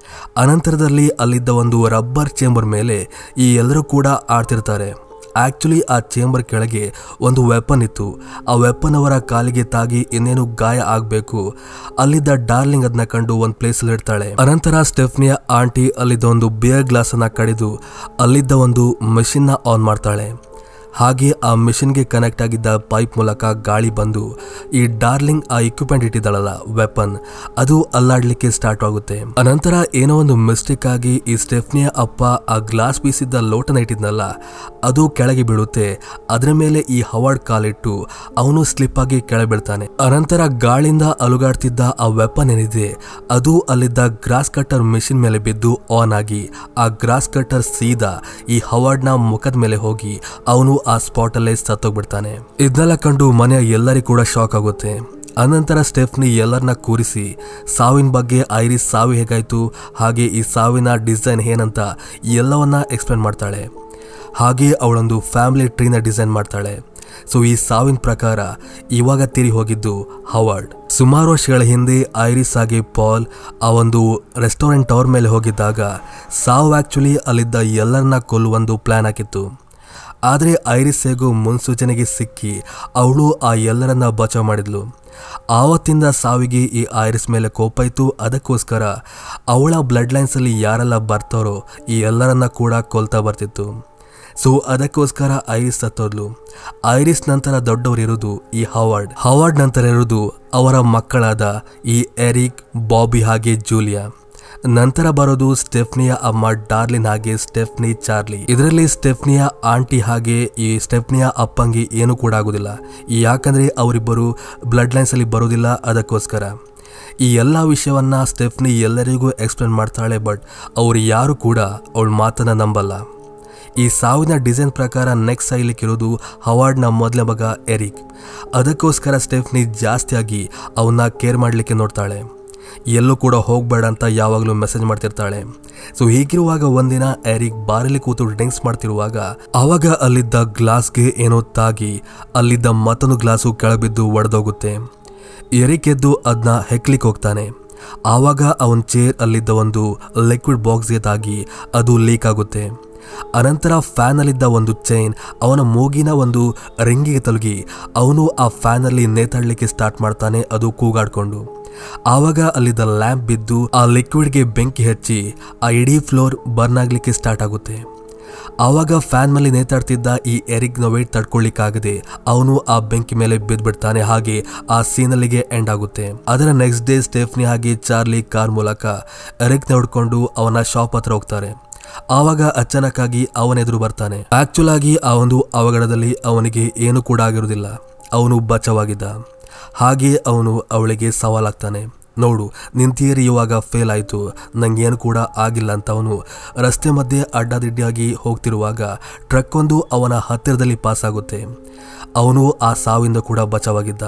ಅನಂತರದಲ್ಲಿ ಅಲ್ಲಿದ್ದ ಒಂದು ರಬ್ಬರ್ ಚೇಂಬರ್ ಮೇಲೆ ಈ ಎಲ್ಲರೂ ಕೂಡ ಆಡ್ತಿರ್ತಾರೆ. ಆಕ್ಚುಲಿ ಆ ಚೇಂಬರ್ ಕೆಳಗೆ ಒಂದು ವೆಪನ್ ಇತ್ತು. ಆ ವೆಪನ್ ಅವರ ಕಾಲಿಗೆ ತಾಗಿ ಇನ್ನೇನು ಗಾಯ ಆಗಬೇಕು. ಅಲ್ಲಿದ್ದ ಡಾರ್ಲಿಂಗ್ ಅದನ್ನ ಕಂಡು ಒಂದು ಪ್ಲೇಸಲ್ಲಿ ಇಡ್ತಾಳೆ. ಅನಂತರ ಸ್ಟೆಫ್ನಿಯ ಆಂಟಿ ಅಲ್ಲಿದ್ದ ಒಂದು ಬಿಯರ್ ಗ್ಲಾಸ್ ಅನ್ನ ಕಡಿದು ಅಲ್ಲಿದ್ದ ಒಂದು ಮೆಷಿನ್ ನ ಆನ್ ಮಾಡ್ತಾಳೆ. ಹಾಗೆ ಆ ಮಿಷಿನ್ಗೆ ಕನೆಕ್ಟ್ ಆಗಿದ್ದ ಪೈಪ್ ಮೂಲಕ ಗಾಳಿ ಬಂದು ಈ ಡಾರ್ಲಿಂಗ್ ಆ ಇಕ್ವಿಪ್ಮೆಂಟ್ ಇಟ್ಟಿದ್ದಾಳಲ್ಲ ವೆಪನ್, ಅದು ಅಲ್ಲಾಡ್ಲಿಕ್ಕೆ ಸ್ಟಾರ್ಟ್ ಆಗುತ್ತೆ. ಅನಂತರ ಏನೋ ಒಂದು ಮಿಸ್ಟೇಕ್ ಆಗಿ ಈ ಸ್ಟೆಫ್ನಿಯ ಅಪ್ಪ ಆ ಗ್ಲಾಸ್ ಪೀಸ್ ಇದ್ದ ಲೋಟನ ಇಟ್ಟಿದ್ನಲ್ಲ ಅದು ಕೆಳಗೆ ಬೀಳುತ್ತೆ. ಅದರ ಮೇಲೆ ಈ ಹವಾರ್ಡ್ ಕಾಲಿಟ್ಟು ಅವನು ಸ್ಲಿಪ್ ಆಗಿ ಕೆಳಗೆ ಬೀಳ್ತಾನೆ. ಅನಂತರ ಗಾಳಿಂದ ಅಲುಗಾಡ್ತಿದ್ದ ಆ ವೆಪನ್ ಏನಿದೆ ಅದು ಅಲ್ಲಿದ್ದ ಗ್ರಾಸ್ ಕಟ್ಟರ್ ಮಿಷಿನ್ ಮೇಲೆ ಬಿದ್ದು ಆನ್ ಆಗಿ ಆ ಗ್ರಾಸ್ ಕಟ್ಟರ್ ಸೀದಾ ಈ ಹವಾರ್ಡ್ ನ ಮುಖದ ಮೇಲೆ ಹೋಗಿ ಅವನು ಆ ಸ್ಪಾಟ್ ಅಲ್ಲೇ ಸತ್ತೋಗ್ಬಿಡ್ತಾನೆ. ಇದನ್ನೆಲ್ಲ ಕಂಡು ಮನೆಯ ಎಲ್ಲರಿಗೂ ಕೂಡ ಶಾಕ್ ಆಗುತ್ತೆ. ಅನಂತರ ಸ್ಟೆಫ್ನಿ ಎಲ್ಲರನ್ನ ಕೂರಿಸಿ ಸಾವಿನ ಬಗ್ಗೆ ಐರಿಸ್ ಸಾವು ಹೇಗಾಯ್ತು ಹಾಗೆ ಈ ಸಾವಿನ ಡಿಸೈನ್ ಏನಂತ ಎಲ್ಲವನ್ನ ಎಕ್ಸ್ಪ್ಲೇನ್ ಮಾಡ್ತಾಳೆ. ಹಾಗೆ ಅವಳೊಂದು ಫ್ಯಾಮಿಲಿ ಟ್ರೀನ ಡಿಸೈನ್ ಮಾಡ್ತಾಳೆ. ಸೊ ಈ ಸಾವಿನ ಪ್ರಕಾರ ಇವಾಗ ತೀರಿ ಹೋಗಿದ್ದು ಹವಾರ್ಡ್. ಸುಮಾರು ವರ್ಷಗಳ ಹಿಂದೆ ಐರಿಸ್ ಹಾಗೆ ಪಾಲ್ ಆ ಒಂದು ರೆಸ್ಟೋರೆಂಟ್ ಟವರ್ ಮೇಲೆ ಹೋಗಿದ್ದಾಗ ಸಾವು ಆಕ್ಚುಲಿ ಅಲ್ಲಿದ್ದ ಎಲ್ಲರನ್ನ ಕೊಲ್ಲುವೊಂದು ಪ್ಲಾನ್ ಆಗಿತ್ತು. ಆದರೆ ಐರಿಸ್ ಹೇಗೂ ಮುನ್ಸೂಚನೆಗೆ ಸಿಕ್ಕಿ ಅವಳು ಆ ಎಲ್ಲರನ್ನ ಬಚಾವ್ ಮಾಡಿದ್ಲು. ಆವತ್ತಿಂದ ಸಾವಿಗೆ ಈ ಐರಿಸ್ ಮೇಲೆ ಕೋಪ ಇತ್ತು. ಅದಕ್ಕೋಸ್ಕರ ಅವಳ ಬ್ಲಡ್ ಲೈನ್ಸ್ ಅಲ್ಲಿ ಯಾರೆಲ್ಲ ಬರ್ತಾರೋ ಈ ಎಲ್ಲರನ್ನ ಕೂಡ ಕೊಲ್ತಾ ಬರ್ತಿತ್ತು. ಸೊ ಅದಕ್ಕೋಸ್ಕರ ಐರಿಸ್ ಸತ್ತೋದ್ಲು. ಐರಿಸ್ ನಂತರ ದೊಡ್ಡವರು ಇರೋದು ಈ ಹವಾರ್ಡ್ ನಂತರ ಇರೋದು ಅವರ ಮಕ್ಕಳಾದ ಈ ಎರಿಕ್, ಬಾಬಿ ಹಾಗೆ ಜೂಲಿಯಾ. ನಂತರ ಬರೋದು ಸ್ಟೆಫ್ನಿಯ ಅಮ್ಮ ಡಾರ್ಲಿನ್ ಹಾಗೆ ಸ್ಟೆಫ್ನಿ, ಚಾರ್ಲಿ. ಇದರಲ್ಲಿ ಸ್ಟೆಫ್ನಿಯ ಆಂಟಿ ಹಾಗೆ ಈ ಸ್ಟೆಫ್ನಿಯ ಅಪ್ಪಂಗೆ ಏನು ಕೂಡ ಆಗುದಿಲ್ಲ. ಯಾಕಂದ್ರೆ ಅವರಿಬ್ಬರು ಬ್ಲಡ್ ಲೈನ್ಸ್ ಅಲ್ಲಿ ಬರೋದಿಲ್ಲ. ಅದಕ್ಕೋಸ್ಕರ ಈ ಎಲ್ಲ ವಿಷಯವನ್ನ ಸ್ಟೆಫ್ನಿ ಎಲ್ಲರಿಗೂ ಎಕ್ಸ್ಪ್ಲೇನ್ ಮಾಡ್ತಾಳೆ. ಬಟ್ ಅವ್ರು ಯಾರು ಕೂಡ ಅವಳ ಮಾತನ್ನ ನಂಬಲ್ಲ. ಈ ಸಾವಿನ ಡಿಸೈನ್ ಪ್ರಕಾರ ನೆಕ್ಸ್ಟ್ ಸಾಯ್ಲಿಕ್ಕಿರೋದು ಹವಾರ್ಡ್ನ ಮೊದಲ ಮಗ ಎರಿಕ್. ಅದಕ್ಕೋಸ್ಕರ ಸ್ಟೆಫ್ನಿ ಜಾಸ್ತಿಯಾಗಿ ಅವನ್ನ ಕೇರ್ ಮಾಡಲಿಕ್ಕೆ ನೋಡ್ತಾಳೆ. ಎಲ್ಲೂ ಕೂಡ ಹೋಗಬೇಡ ಅಂತ ಯಾವಾಗಲೂ ಮೆಸೇಜ್ ಮಾಡ್ತಿರ್ತಾಳೆ. ಸೊ ಹೀಗಿರುವಾಗ ಒಂದಿನ ಎರಿಕ್ ಬಾರಲ್ಲಿ ಕೂತು ಡ್ರಿಂಕ್ಸ್ ಮಾಡ್ತಿರುವಾಗ ಆವಾಗ ಅಲ್ಲಿದ್ದ ಗ್ಲಾಸ್ಗೆ ಏನೋ ತಾಗಿ ಅಲ್ಲಿದ್ದ ಮತ್ತೊಂದು ಗ್ಲಾಸು ಕೆಳಬಿದ್ದು ಒಡೆದೋಗುತ್ತೆ. ಎರಿಕ್ ಎದ್ದು ಅದನ್ನ ಹೆಕ್ಲಿಕ್ಕೆ ಹೋಗ್ತಾನೆ. ಆವಾಗ ಅವನ ಚೇರ್ ಅಲ್ಲಿದ್ದ ಒಂದು ಲಿಕ್ವಿಡ್ ಬಾಕ್ಸ್ಗೆ ತಾಗಿ ಅದು ಲೀಕ್ ಆಗುತ್ತೆ. ಅನಂತರ ಫ್ಯಾನಲ್ಲಿದ್ದ ಒಂದು ಚೈನ್ ಅವನ ಮೂಗಿನ ಒಂದು ರಿಂಗಿಗೆ ತಲುಗಿ ಅವನು ಆ ಫ್ಯಾನಲ್ಲಿ ನೇತಾಡಲಿಕ್ಕೆ ಸ್ಟಾರ್ಟ್ ಮಾಡ್ತಾನೆ, ಅದು ಕೂಗಾಡ್ಕೊಂಡು. ಆವಾಗ ಅಲ್ಲಿದ್ದ ಲ್ಯಾಂಪ್ ಬಿದ್ದು ಆ ಲಿಕ್ವಿಡ್ಗೆ ಬೆಂಕಿ ಹಚ್ಚಿ ಆ ಇಡೀ ಫ್ಲೋರ್ ಬರ್ನ್ ಆಗ್ಲಿಕ್ಕೆ ಸ್ಟಾರ್ಟ್ ಆಗುತ್ತೆ. ಆವಾಗ ಫ್ಯಾನ್ ಮೇಲೆ ನೇತಾಡ್ತಿದ್ದ ಈ ಎರಿಕ್ನ ವೇಟ್ ತಡ್ಕೊಳ್ಳಿಕ್ಕಾಗದೆ ಅವನು ಆ ಬೆಂಕಿ ಮೇಲೆ ಬಿದ್ದ್ಬಿಡ್ತಾನೆ. ಹಾಗೆ ಆ ಸೀನಲ್ಲಿಗೆ ಎಂಡ್ ಆಗುತ್ತೆ. ಅದರ ನೆಕ್ಸ್ಟ್ ಡೇ ಸ್ಟೆಫ್ನಿ ಹಾಗೆ ಚಾರ್ಲಿ ಕಾರ್ ಮೂಲಕ ಎರಿಕ್ನ ಹುಡ್ಕೊಂಡು ಅವನ ಶಾಪ್ ಹತ್ರ ಹೋಗ್ತಾರೆ. ಆವಾಗ ಅಚಾನಕ್ ಆಗಿ ಅವನೆದುರು ಬರ್ತಾನೆ. ಆಕ್ಚುಲ್ ಆಗಿ ಆ ಒಂದು ಅವಘಡದಲ್ಲಿ ಅವನಿಗೆ ಏನು ಕೂಡ ಆಗಿರುವುದಿಲ್ಲ, ಅವನು ಬಚಾವಾಗಿದ್ದ. ಹಾಗೆ ಅವನು ಅವಳಿಗೆ ಸವಾಲಾಗ್ತಾನೆ, ನೋಡು ನಿನ್ ಥಿಯರಿ ಇವಾಗ ಫೇಲ್ ಆಯಿತು, ನಂಗೇನು ಕೂಡ ಆಗಿಲ್ಲ ಅಂತ. ಅವನು ರಸ್ತೆ ಮಧ್ಯೆ ಅಡ್ಡಾದಿಡ್ಡಿಯಾಗಿ ಹೋಗ್ತಿರುವಾಗ ಟ್ರಕ್ ಒಂದು ಅವನ ಹತ್ತಿರದಲ್ಲಿ ಪಾಸ್ ಆಗುತ್ತೆ. ಅವನು ಆ ಸಾವಿಂದ ಕೂಡ ಬಚಾವಾಗಿದ್ದ.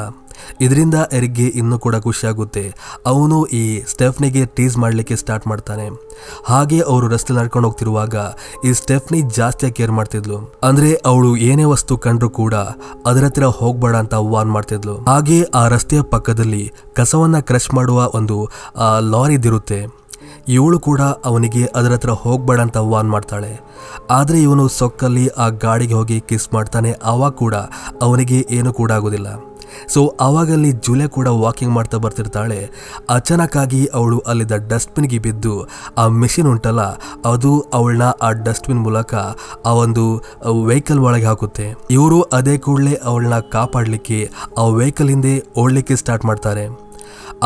ಇದರಿಂದ ಎರಿಕ್ಗೆ ಇನ್ನೂ ಕೂಡ ಖುಷಿಯಾಗುತ್ತೆ. ಅವನು ಈ ಸ್ಟೆಫ್ನಿಗೆ ಟೀಸ್ ಮಾಡಲಿಕ್ಕೆ ಸ್ಟಾರ್ಟ್ ಮಾಡ್ತಾನೆ. ಹಾಗೆ ಅವರು ರಸ್ತೆ ನಡ್ಕೊಂಡು ಹೋಗ್ತಿರುವಾಗ ಈ ಸ್ಟೆಫ್ನಿ ಜಾಸ್ತಿ ಕೇರ್ ಮಾಡ್ತಿದ್ಲು. ಅಂದ್ರೆ ಅವಳು ಏನೇ ವಸ್ತು ಕಂಡ್ರು ಕೂಡ ಅದರ ಹತ್ರ ಹೋಗ್ಬೇಡ ಅಂತ ವಾರ್ನ್ ಮಾಡ್ತಿದ್ಲು. ಹಾಗೆ ಆ ರಸ್ತೆಯ ಪಕ್ಕದಲ್ಲಿ ಕಸವನ್ನ ಕ್ರಶ್ ಮಾಡುವ ಒಂದು ಲಾರಿದಿರುತ್ತೆ. ಇವಳು ಕೂಡ ಅವನಿಗೆ ಅದರ ಹತ್ರ ಹೋಗ್ಬೇಡ ಅಂತ ವಾರ್ನ್ ಮಾಡ್ತಾಳೆ. ಆದರೆ ಇವನು ಸೊಕ್ಕಲ್ಲಿ ಆ ಗಾಡಿಗೆ ಹೋಗಿ ಕಿಸ್ ಮಾಡ್ತಾನೆ. ಆವಾಗ ಕೂಡ ಅವನಿಗೆ ಏನು ಕೂಡ ಆಗೋದಿಲ್ಲ. ಸೊ ಆವಾಗಲ್ಲಿ ಜೂಲಿಯಾ ಕೂಡ ವಾಕಿಂಗ್ ಮಾಡ್ತಾ ಬರ್ತಿರ್ತಾಳೆ. ಅಚಾನಕ್ ಆಗಿ ಅವಳು ಅಲ್ಲಿದ್ದ ಡಸ್ಟ್ಬಿನ್ಗೆ ಬಿದ್ದು ಆ ಮೆಷಿನ್ ಉಂಟಲ್ಲ ಅದು ಅವಳನ್ನ ಆ ಡಸ್ಟ್ಬಿನ್ ಮೂಲಕ ಆ ಒಂದು ವೆಹಿಕಲ್ ಒಳಗೆ ಹಾಕುತ್ತೆ. ಇವರು ಅದೇ ಕೂಡಲೇ ಅವಳನ್ನ ಕಾಪಾಡಲಿಕ್ಕೆ ಆ ವೆಹಿಕಲ್ ಹಿಂದೆ ಓಡಲಿಕ್ಕೆ ಸ್ಟಾರ್ಟ್ ಮಾಡ್ತಾರೆ.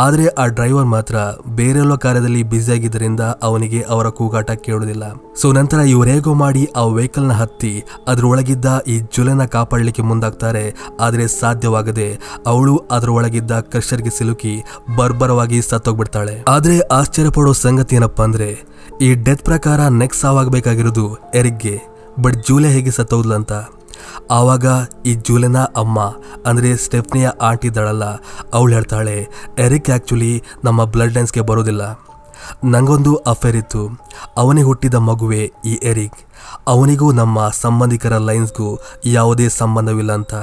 ಆದರೆ ಆ ಡ್ರೈವರ್ ಮಾತ್ರ ಬೇರೆಲ್ಲೋ ಕಾರ್ಯದಲ್ಲಿ ಬ್ಯುಸಿ ಆಗಿದ್ದರಿಂದ ಅವನಿಗೆ ಅವರ ಕೂಗಾಟ ಕೇಳುವುದಿಲ್ಲ. ಸೊ ನಂತರ ಇವರೇಗೋ ಮಾಡಿ ಆ ವೆಹಿಕಲ್ನ ಹತ್ತಿ ಅದರೊಳಗಿದ್ದ ಈ ಜುಲೆನ ಕಾಪಾಡಲಿಕ್ಕೆ ಮುಂದಾಗ್ತಾರೆ. ಆದರೆ ಸಾಧ್ಯವಾಗದೆ ಅವಳು ಅದರೊಳಗಿದ್ದ ಕ್ರಷರ್ಗೆ ಸಿಲುಕಿ ಬರ್ಬರವಾಗಿ ಸತ್ತೋಗ್ಬಿಡ್ತಾಳೆ. ಆದರೆ ಆಶ್ಚರ್ಯಪಡೋ ಸಂಗತಿ ಏನಪ್ಪಾ ಅಂದ್ರೆ ಈ ಡೆತ್ ಪ್ರಕಾರ ನೆಕ್ಸ್ಟ್ ಸಾವಾಗಬೇಕಾಗಿರೋದು ಎರಿಕ್ಗೆ, ಬಟ್ ಜೂಲಿಯಾ ಹೇಗೆ ಸತ್ತೋದ್ಲು ಅಂತ. ಆವಾಗ ಈ ಜೂಲಿಯನ ಅಮ್ಮ ಅಂದರೆ ಸ್ಟೆಫ್ನಿಯ ಆಂಟಿ ಇದ್ದಾಳಲ್ಲ ಅವಳು ಹೇಳ್ತಾಳೆ, ಎರಿಕ್ ಆ್ಯಕ್ಚುಲಿ ನಮ್ಮ ಬ್ಲಡ್ ಲೈನ್ಸ್ಗೆ ಬರೋದಿಲ್ಲ, ನಂಗೊಂದು ಅಫೇರ್ ಇತ್ತು, ಅವನಿಗೆ ಹುಟ್ಟಿದ ಮಗುವೆ ಈ ಎರಿಕ್, ಅವನಿಗೂ ನಮ್ಮ ಸಂಬಂಧಿಕರ ಲೈನ್ಸ್ಗೂ ಯಾವುದೇ ಸಂಬಂಧವಿಲ್ಲ ಅಂತ.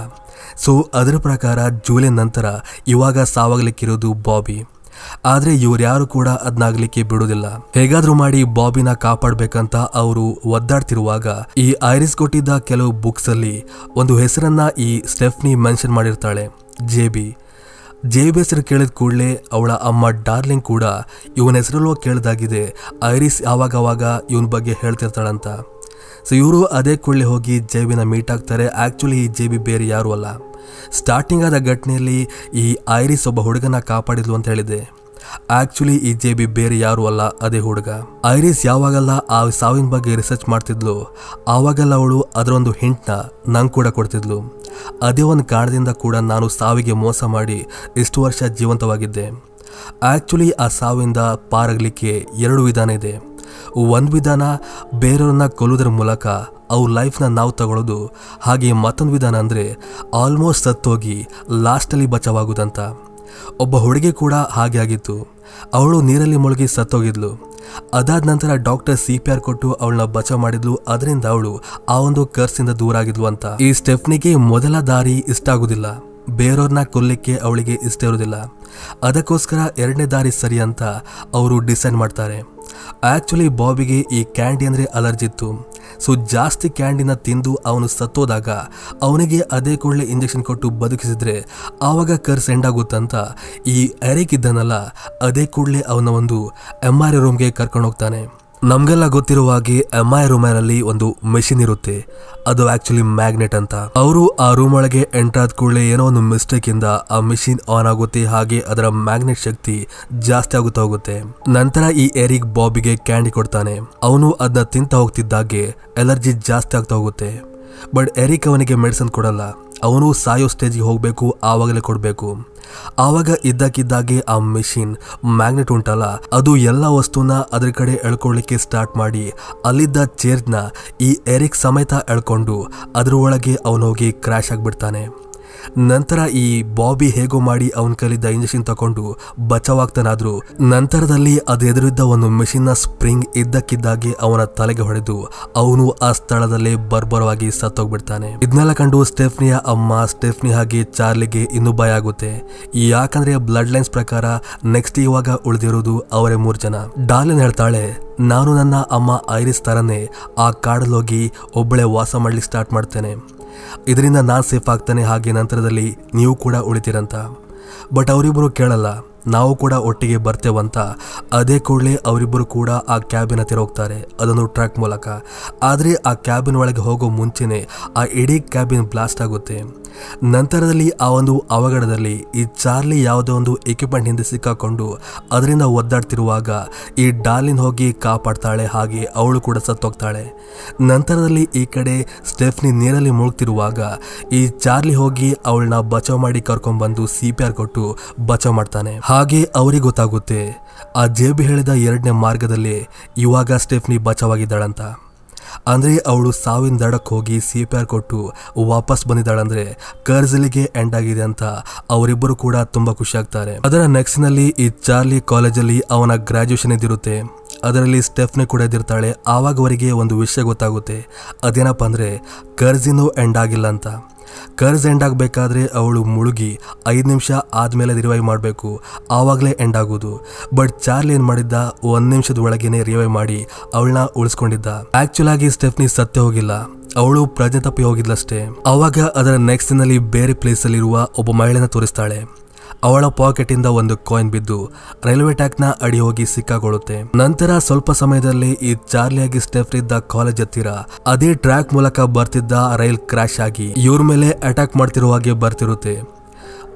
ಸೊ ಅದರ ಪ್ರಕಾರ ಜೂಲಿಯನ್ ನಂತರ ಇವಾಗ ಸಾವಾಗಲಿಕ್ಕಿರೋದು ಬಾಬಿ. ಆದರೆ ಇವ್ರ್ಯಾರು ಕೂಡ ಅದನ್ನಾಗ್ಲಿಕ್ಕೆ ಬಿಡೋದಿಲ್ಲ. ಹೇಗಾದ್ರೂ ಮಾಡಿ ಬಾಬಿನ ಕಾಪಾಡ್ಬೇಕಂತ ಅವರು ಒದ್ದಾಡ್ತಿರುವಾಗ ಈ ಐರಿಸ್ ಕೊಟ್ಟಿದ್ದ ಕೆಲವು ಬುಕ್ಸ್ ಅಲ್ಲಿ ಒಂದು ಹೆಸರನ್ನ ಈ ಸ್ಟೆಫ್ನಿ ಮೆನ್ಷನ್ ಮಾಡಿರ್ತಾಳೆ, ಜೇಬಿ ಹೆಸರು ಕೇಳಿದ ಕೂಡಲೇ ಅವಳ ಅಮ್ಮ ಡಾರ್ಲಿಂಗ್ ಕೂಡ ಇವನ ಹೆಸರಲ್ಲೋ ಕೇಳಿದಾಗಿದೆ. ಐರಿಸ್ ಯಾವಾಗವಾಗ ಇವನ ಬಗ್ಗೆ ಹೇಳ್ತಿರ್ತಾಳಂತ. ಸೊ ಇವರು ಅದೇ ಕೂಡಲೇ ಹೋಗಿ ಜೇಬಿನ ಮೀಟ್ ಆಗ್ತಾರೆ. ಆ್ಯಕ್ಚುಲಿ ಈ ಜೇಬಿ ಬೇರೆ ಯಾರು ಅಲ್ಲ, ಸ್ಟಾರ್ಟಿಂಗ್ ಆದ ಘಟನೆಯಲ್ಲಿ ಈ ಐರಿಸ್ ಒಬ್ಬ ಹುಡುಗನ ಕಾಪಾಡಿದ್ಲು ಅಂತ ಹೇಳಿದೆ. ಆಕ್ಚುಲಿ ಈ ಜೇಬಿ ಬೇರೆ ಯಾರು ಅಲ್ಲ, ಅದೇ ಹುಡುಗ. ಐರಿಸ್ ಯಾವಾಗೆಲ್ಲ ಆ ಸಾವಿನ ಬಗ್ಗೆ ರಿಸರ್ಚ್ ಮಾಡ್ತಿದ್ಲು ಆವಾಗೆಲ್ಲ ಅವಳು ಅದರೊಂದು ಹಿಂಟ್ನ ನಂಗೆ ಕೂಡ ಕೊಡ್ತಿದ್ಲು. ಅದೇ ಒಂದು ಕಾರಣದಿಂದ ಕೂಡ ನಾನು ಸಾವಿಗೆ ಮೋಸ ಮಾಡಿ ಇಷ್ಟು ವರ್ಷ ಜೀವಂತವಾಗಿದ್ದೆ. ಆಕ್ಚುಲಿ ಆ ಸಾವಿಂದ ಪಾರಾಗಲಿಕ್ಕೆ 2 ವಿಧಾನ ಇದೆ. ಒಂದು ವಿಧಾನ ಬೇರೆಯವ್ರನ್ನ ಕೊಲ್ಲೋದ್ರ ಮೂಲಕ ಅವ್ರ ಲೈಫ್ನ ನಾವು ತಗೊಳ್ಳೋದು. ಹಾಗೆ ಮತ್ತೊಂದು ವಿಧಾನ ಅಂದರೆ ಆಲ್ಮೋಸ್ಟ್ ಸತ್ತೋಗಿ ಲಾಸ್ಟಲ್ಲಿ ಬಚಾವಾಗೋದಂತ. ಒಬ್ಬ ಹುಡುಗಿ ಕೂಡ ಹಾಗೆ ಆಗಿತ್ತು. ಅವಳು ನೀರಲ್ಲಿ ಮುಳುಗಿ ಸತ್ತೋಗಿದ್ಲು. ಅದಾದ ನಂತರ ಡಾಕ್ಟರ್ CPR ಕೊಟ್ಟು ಅವಳನ್ನ ಬಚಾವ್ ಮಾಡಿದ್ಲು. ಅದರಿಂದ ಅವಳು ಆ ಒಂದು ಕರ್ಸಿಂದ ದೂರ ಆಗಿದ್ಲು ಅಂತ. ಈ ಸ್ಟೆಫ್ನಿಗೆ ಮೊದಲ ದಾರಿ ಇಷ್ಟ ಆಗುದಿಲ್ಲ, ಬೇರೆಯವ್ರನ್ನ ಕೊಲ್ಲಿಕ್ಕೆ ಅವಳಿಗೆ ಇಷ್ಟ ಇರೋದಿಲ್ಲ. ಅದಕ್ಕೋಸ್ಕರ 2ನೇ ದಾರಿ ಸರಿ ಅಂತ ಅವರು ಡಿಸೈಡ್ ಮಾಡ್ತಾರೆ. ಆ್ಯಕ್ಚುಲಿ ಬಾಬಿಗೆ ಈ ಕ್ಯಾಂಡಿ ಅಂದರೆ ಅಲರ್ಜಿ ಇತ್ತು. ಸೊ ಜಾಸ್ತಿ ಕ್ಯಾಂಡಿನ ತಿಂದು ಅವನು ಸತ್ತೋದಾಗ ಅವನಿಗೆ ಅದೇ ಕೂಡಲೇ ಇಂಜೆಕ್ಷನ್ ಕೊಟ್ಟು ಬದುಕಿಸಿದ್ರೆ ಆವಾಗ ಕರ್ಸ್ ಎಂಡ್ ಆಗುತ್ತಂತ ಈ ಎರಿಕ್ ಇದ್ದನಲ್ಲ ಅದೇ ಕೂಡಲೇ ಅವನ ಒಂದು MRI ರೂಮ್ಗೆ ಕರ್ಕೊಂಡು ಹೋಗ್ತಾನೆ. ನಮ್ಗೆಲ್ಲ ಗೊತ್ತಿರುವ ಹಾಗೆ MRI ರೂಮಲ್ಲಿ ಒಂದು ಮೆಷಿನ್ ಇರುತ್ತೆ, ಅದು ಆಕ್ಚುಲಿ ಮ್ಯಾಗ್ನೆಟ್ ಅಂತ. ಅವರು ಆ ರೂಮ್ ಒಳಗೆ ಎಂಟರ್ ಆದ ಕೂಡಲೇ ಏನೋ ಒಂದು ಮಿಸ್ಟೇಕ್ ಇಂದ ಆ ಮೆಷಿನ್ ಆನ್ ಆಗುತ್ತೆ. ಹಾಗೆ ಅದರ ಮ್ಯಾಗ್ನೆಟ್ ಶಕ್ತಿ ಜಾಸ್ತಿ ಆಗುತ್ತಾ ಹೋಗುತ್ತೆ. ನಂತರ ಈ ಎರಿಕ್ ಬಾಬಿಗೆ ಕ್ಯಾಂಡಿ ಕೊಡ್ತಾನೆ. ಅವನು ಅದನ್ನ ತಿಂತ ಹೋಗ್ತಿದ್ದಾಗೆ ಎಲರ್ಜಿ ಜಾಸ್ತಿ ಆಗ್ತಾ ಹೋಗುತ್ತೆ. ಬಟ್ ಎರಿಕ್ ಅವನಿಗೆ ಮೆಡಿಸಿನ್ ಕೊಡಲ್ಲ, ಅವನು ಸಾಯೋ ಸ್ಟೇಜ್ಗೆ ಹೋಗಬೇಕು, ಆವಾಗಲೇ ಕೊಡಬೇಕು. ಆವಾಗ ಇದ್ದಕ್ಕಿದ್ದಾಗೆ ಆ ಮೆಷಿನ್ ಮ್ಯಾಗ್ನೆಟ್ ಉಂಟಲ್ಲ ಅದು ಎಲ್ಲ ವಸ್ತುನ ಅದ್ರ ಕಡೆ ಎಳ್ಕೊಳ್ಳಿಕ್ಕೆ ಸ್ಟಾರ್ಟ್ ಮಾಡಿ ಅಲ್ಲಿದ್ದ ಚೇರ್ನ ಈ ಎರಿಕ್ ಸಮೇತ ಎಳ್ಕೊಂಡು ಅದ್ರ ಒಳಗೆ ಅವನು ಹೋಗಿ ಕ್ರ್ಯಾಶ್ ಆಗಿಬಿಡ್ತಾನೆ. ನಂತರ ಈ ಬಾಬಿ ಹೇಗೋ ಮಾಡಿ ಅವನ ಕೈಲಿದ್ದ ಇಂಜೆಕ್ಷನ್ ತಕೊಂಡು ಬಚಾವಾಗ್ತಾನಾದ್ರೂ ನಂತರದಲ್ಲಿ ಅದು ಎದುರಿದ್ದ ಒಂದು ಮೆಷಿನ್ನ ಸ್ಪ್ರಿಂಗ್ ಇದ್ದಕ್ಕಿದ್ದಾಗೆ ಅವನ ತಲೆಗೆ ಹೊಡೆದು ಅವನು ಆ ಸ್ಥಳದಲ್ಲೇ ಬರ್ಬರವಾಗಿ ಸತ್ತೋಗ್ಬಿಡ್ತಾನೆ. ಇದನ್ನೆಲ್ಲ ಕಂಡು ಸ್ಟೆಫ್ನಿಯ ಅಮ್ಮ ಸ್ಟೆಫ್ನಿ ಹಾಗೆ ಚಾರ್ಲಿಗೆ ಇನ್ನೂ ಭಯ ಆಗುತ್ತೆ. ಯಾಕಂದ್ರೆ ಬ್ಲಡ್ ಲೈನ್ಸ್ ಪ್ರಕಾರ ನೆಕ್ಸ್ಟ್ ಇವಾಗ ಉಳಿದಿರೋದು ಅವರೇ 3 ಜನ. ಡಾರ್ಲಿನ್ ಹೇಳ್ತಾಳೆ, ನಾನು ನನ್ನ ಅಮ್ಮ ಐರಿಸ್ ತರನೇ ಆ ಕಾಡಲ್ಲೋಗಿ ಒಬ್ಬಳೆ ವಾಸ ಮಾಡ್ಲಿಕ್ಕೆ ಸ್ಟಾರ್ಟ್ ಮಾಡ್ತೇನೆ. ಇದರಿಂದ ನಾನು ಸೇಫ್ ಆಗ್ತಾನೆ, ಹಾಗೆ ನಂತರದಲ್ಲಿ ನೀವು ಕೂಡ ಉಳಿತೀರಂತ. ಬಟ್ ಅವರಿಬ್ಬರು ಕೇಳಲ್ಲ, ನಾವು ಕೂಡ ಒಟ್ಟಿಗೆ ಬರ್ತೇವಂತ. ಅದೇ ಕೂಡಲೇ ಅವರಿಬ್ಬರು ಕೂಡ ಆ ಕ್ಯಾಬಿನ್ ಹತ್ತಿರ ಹೋಗ್ತಾರೆ, ಅದೊಂದು ಟ್ರ್ಯಾಕ್ ಮೂಲಕ. ಆದರೆ ಆ ಕ್ಯಾಬಿನ್ ಒಳಗೆ ಹೋಗೋ ಮುಂಚೆನೆ ಆ ಇಡೀ ಕ್ಯಾಬಿನ್ ಬ್ಲಾಸ್ಟ್ ಆಗುತ್ತೆ. ನಂತರದಲ್ಲಿ ಆ ಒಂದು ಅವಘಡದಲ್ಲಿ ಈ ಚಾರ್ಲಿ ಯಾವುದೋ ಒಂದು ಎಕ್ವಿಪ್ಮೆಂಟ್ ಹಿಂದೆ ಸಿಕ್ಕಾಕೊಂಡು ಅದರಿಂದ ಒದ್ದಾಡ್ತಿರುವಾಗ ಈ ಡಾರ್ಲಿನ್ ಹೋಗಿ ಕಾಪಾಡ್ತಾಳೆ, ಹಾಗೆ ಅವಳು ಕೂಡ ಸತ್ತೋಗ್ತಾಳೆ. ನಂತರದಲ್ಲಿ ಈ ಕಡೆ ಸ್ಟೆಫ್ನಿ ನೀರಲ್ಲಿ ಮುಳುಗ್ತಿರುವಾಗ ಈ ಚಾರ್ಲಿ ಹೋಗಿ ಅವಳನ್ನ ಬಚಾವ್ ಮಾಡಿ ಕರ್ಕೊಂಡ್ಬಂದು CPR ಕೊಟ್ಟು ಬಚಾವ್ ಮಾಡ್ತಾನೆ. ಹಾಗೆ ಅವರಿಗೆ ಗೊತ್ತಾಗುತ್ತೆ ಆ ಜೇಬಿ ಹೇಳಿದ 2ನೇ ಮಾರ್ಗದಲ್ಲಿ ಇವಾಗ ಸ್ಟೆಫ್ನಿ ಬಚಾವಾಗಿದ್ದಾಳಂತ. ಅಂದ್ರೆ ಅವಳು ಸಾವಿನ ದಡಕ್ಕೆ ಹೋಗಿ CPR ಕೊಟ್ಟು ವಾಪಸ್ ಬಂದಿದ್ದಾಳಂದ್ರೆ ಕರ್ಜಲಿಗೆ ಎಂಡ್ ಆಗಿದೆ ಅಂತ ಅವರಿಬ್ಬರು ಕೂಡ ತುಂಬಾ ಖುಷಿ ಆಗ್ತಾರೆ. ಅದರ ನೆಕ್ಸ್ಟ್ ನಲ್ಲಿ ಈ ಚಾರ್ಲಿ ಕಾಲೇಜಲ್ಲಿ ಅವನ ಗ್ರಾಜುಯೇಷನ್ ಇದಿರುತ್ತೆ. ಅದರಲ್ಲಿ ಸ್ಟೆಫ್ನಿ ಕೂಡ ಇದ್ದಿರ್ತಾಳೆ. ಆವಾಗ ಅವರಿಗೆ ಒಂದು ವಿಷಯ ಗೊತ್ತಾಗುತ್ತೆ, ಅದೇನಪ್ಪ ಅಂದ್ರೆ ಕರ್ಜಿನೂ ಎಂಡ್ ಆಗಿಲ್ಲ ಅಂತ. ಕರ್ಜ್ ಎಂಡ್ ಆಗಬೇಕಾದ್ರೆ ಅವಳು ಮುಳುಗಿ 5 ನಿಮಿಷ ಆದ್ಮೇಲೆ ರಿವೈವ್ ಮಾಡಬೇಕು, ಆವಾಗಲೇ ಎಂಡ್ ಆಗೋದು. ಬಟ್ ಚಾರ್ಲಿ ಏನ್ ಮಾಡಿದ್ದ, 1 ನಿಮಿಷದ ಒಳಗೇನೆ ರಿವೈವ್ ಮಾಡಿ ಅವಳನ್ನ ಉಳಿಸ್ಕೊಂಡಿದ್ದ. ಆಕ್ಚುಲ್ ಆಗಿ ಸ್ಟೆಫ್ನಿ ಸತ್ತೇ ಹೋಗಿಲ್ಲ, ಅವಳು ಪ್ರಜ್ಞೆ ತಪ್ಪಿ ಹೋಗಿದ್ಲಷ್ಟೇ. ಅವಾಗ ಅದರ ನೆಕ್ಸ್ಟ್ ನಲ್ಲಿ ಬೇರೆ ಪ್ಲೇಸ್ ಅಲ್ಲಿ ಇರುವ ಒಬ್ಬ ಮಹಿಳೆನ ತೋರಿಸ್ತಾಳೆ. ಅವಳ ಪಾಕೆಟ್ ಇಂದ ಒಂದು ಕಾಯಿನ್ ಬಿದ್ದು ರೈಲ್ವೆ ಟ್ರ್ಯಾಕ್ ನ ಅಡಿ ಹೋಗಿ ಸಿಕ್ಕಾಕೊಳ್ಳುತ್ತೆ. ನಂತರ ಸ್ವಲ್ಪ ಸಮಯದಲ್ಲಿ ಈ ಚಾರ್ಲಿಯಾಗಿ ಸ್ಟೆಫ್ನಿ ಇದ್ದ ಕಾಲೇಜ್ ಹತ್ತಿರ ಅದೇ ಟ್ರ್ಯಾಕ್ ಮೂಲಕ ಬರ್ತಿದ್ದ ರೈಲ್ ಕ್ರಾಶ್ ಆಗಿ ಇವ್ರ ಮೇಲೆ ಅಟ್ಯಾಕ್ ಮಾಡ್ತಿರೋ ಹಾಗೆ ಬರ್ತಿರುತ್ತೆ.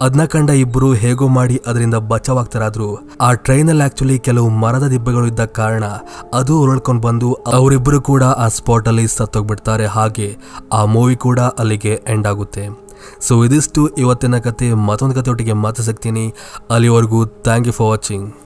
ಅದನ್ನ ಕಂಡ ಇಬ್ರು ಹೇಗೋ ಮಾಡಿ ಅದರಿಂದ ಬಚಾವಾಗ್ತಾರಾದ್ರು ಆ ಟ್ರೈನ್ ಅಲ್ಲಿ ಆಕ್ಚುಲಿ ಕೆಲವು ಮರದ ದಿಬ್ಬಗಳು ಇದ್ದ ಕಾರಣ ಅದು ಉರುಳ್ಕೊಂಡು ಬಂದು ಅವರಿಬ್ಬರು ಕೂಡ ಆ ಸ್ಪಾಟ್ ಅಲ್ಲಿ ಸತ್ತೋಗ್ಬಿಡ್ತಾರೆ. ಹಾಗೆ ಆ ಮೂವಿ ಕೂಡ ಅಲ್ಲಿಗೆ ಎಂಡ್ ಆಗುತ್ತೆ. ಸೊ ಇದಿಷ್ಟು ಇವತ್ತಿನ ಕತೆ. ಮತ್ತೊಂದು ಕತೆ ಒಟ್ಟಿಗೆ ಮತ್ತೆ ಸಿಗ್ತೀನಿ. ಅಲ್ಲಿವರೆಗೂ ಥ್ಯಾಂಕ್ ಯು ಫಾರ್ ವಾಚಿಂಗ್.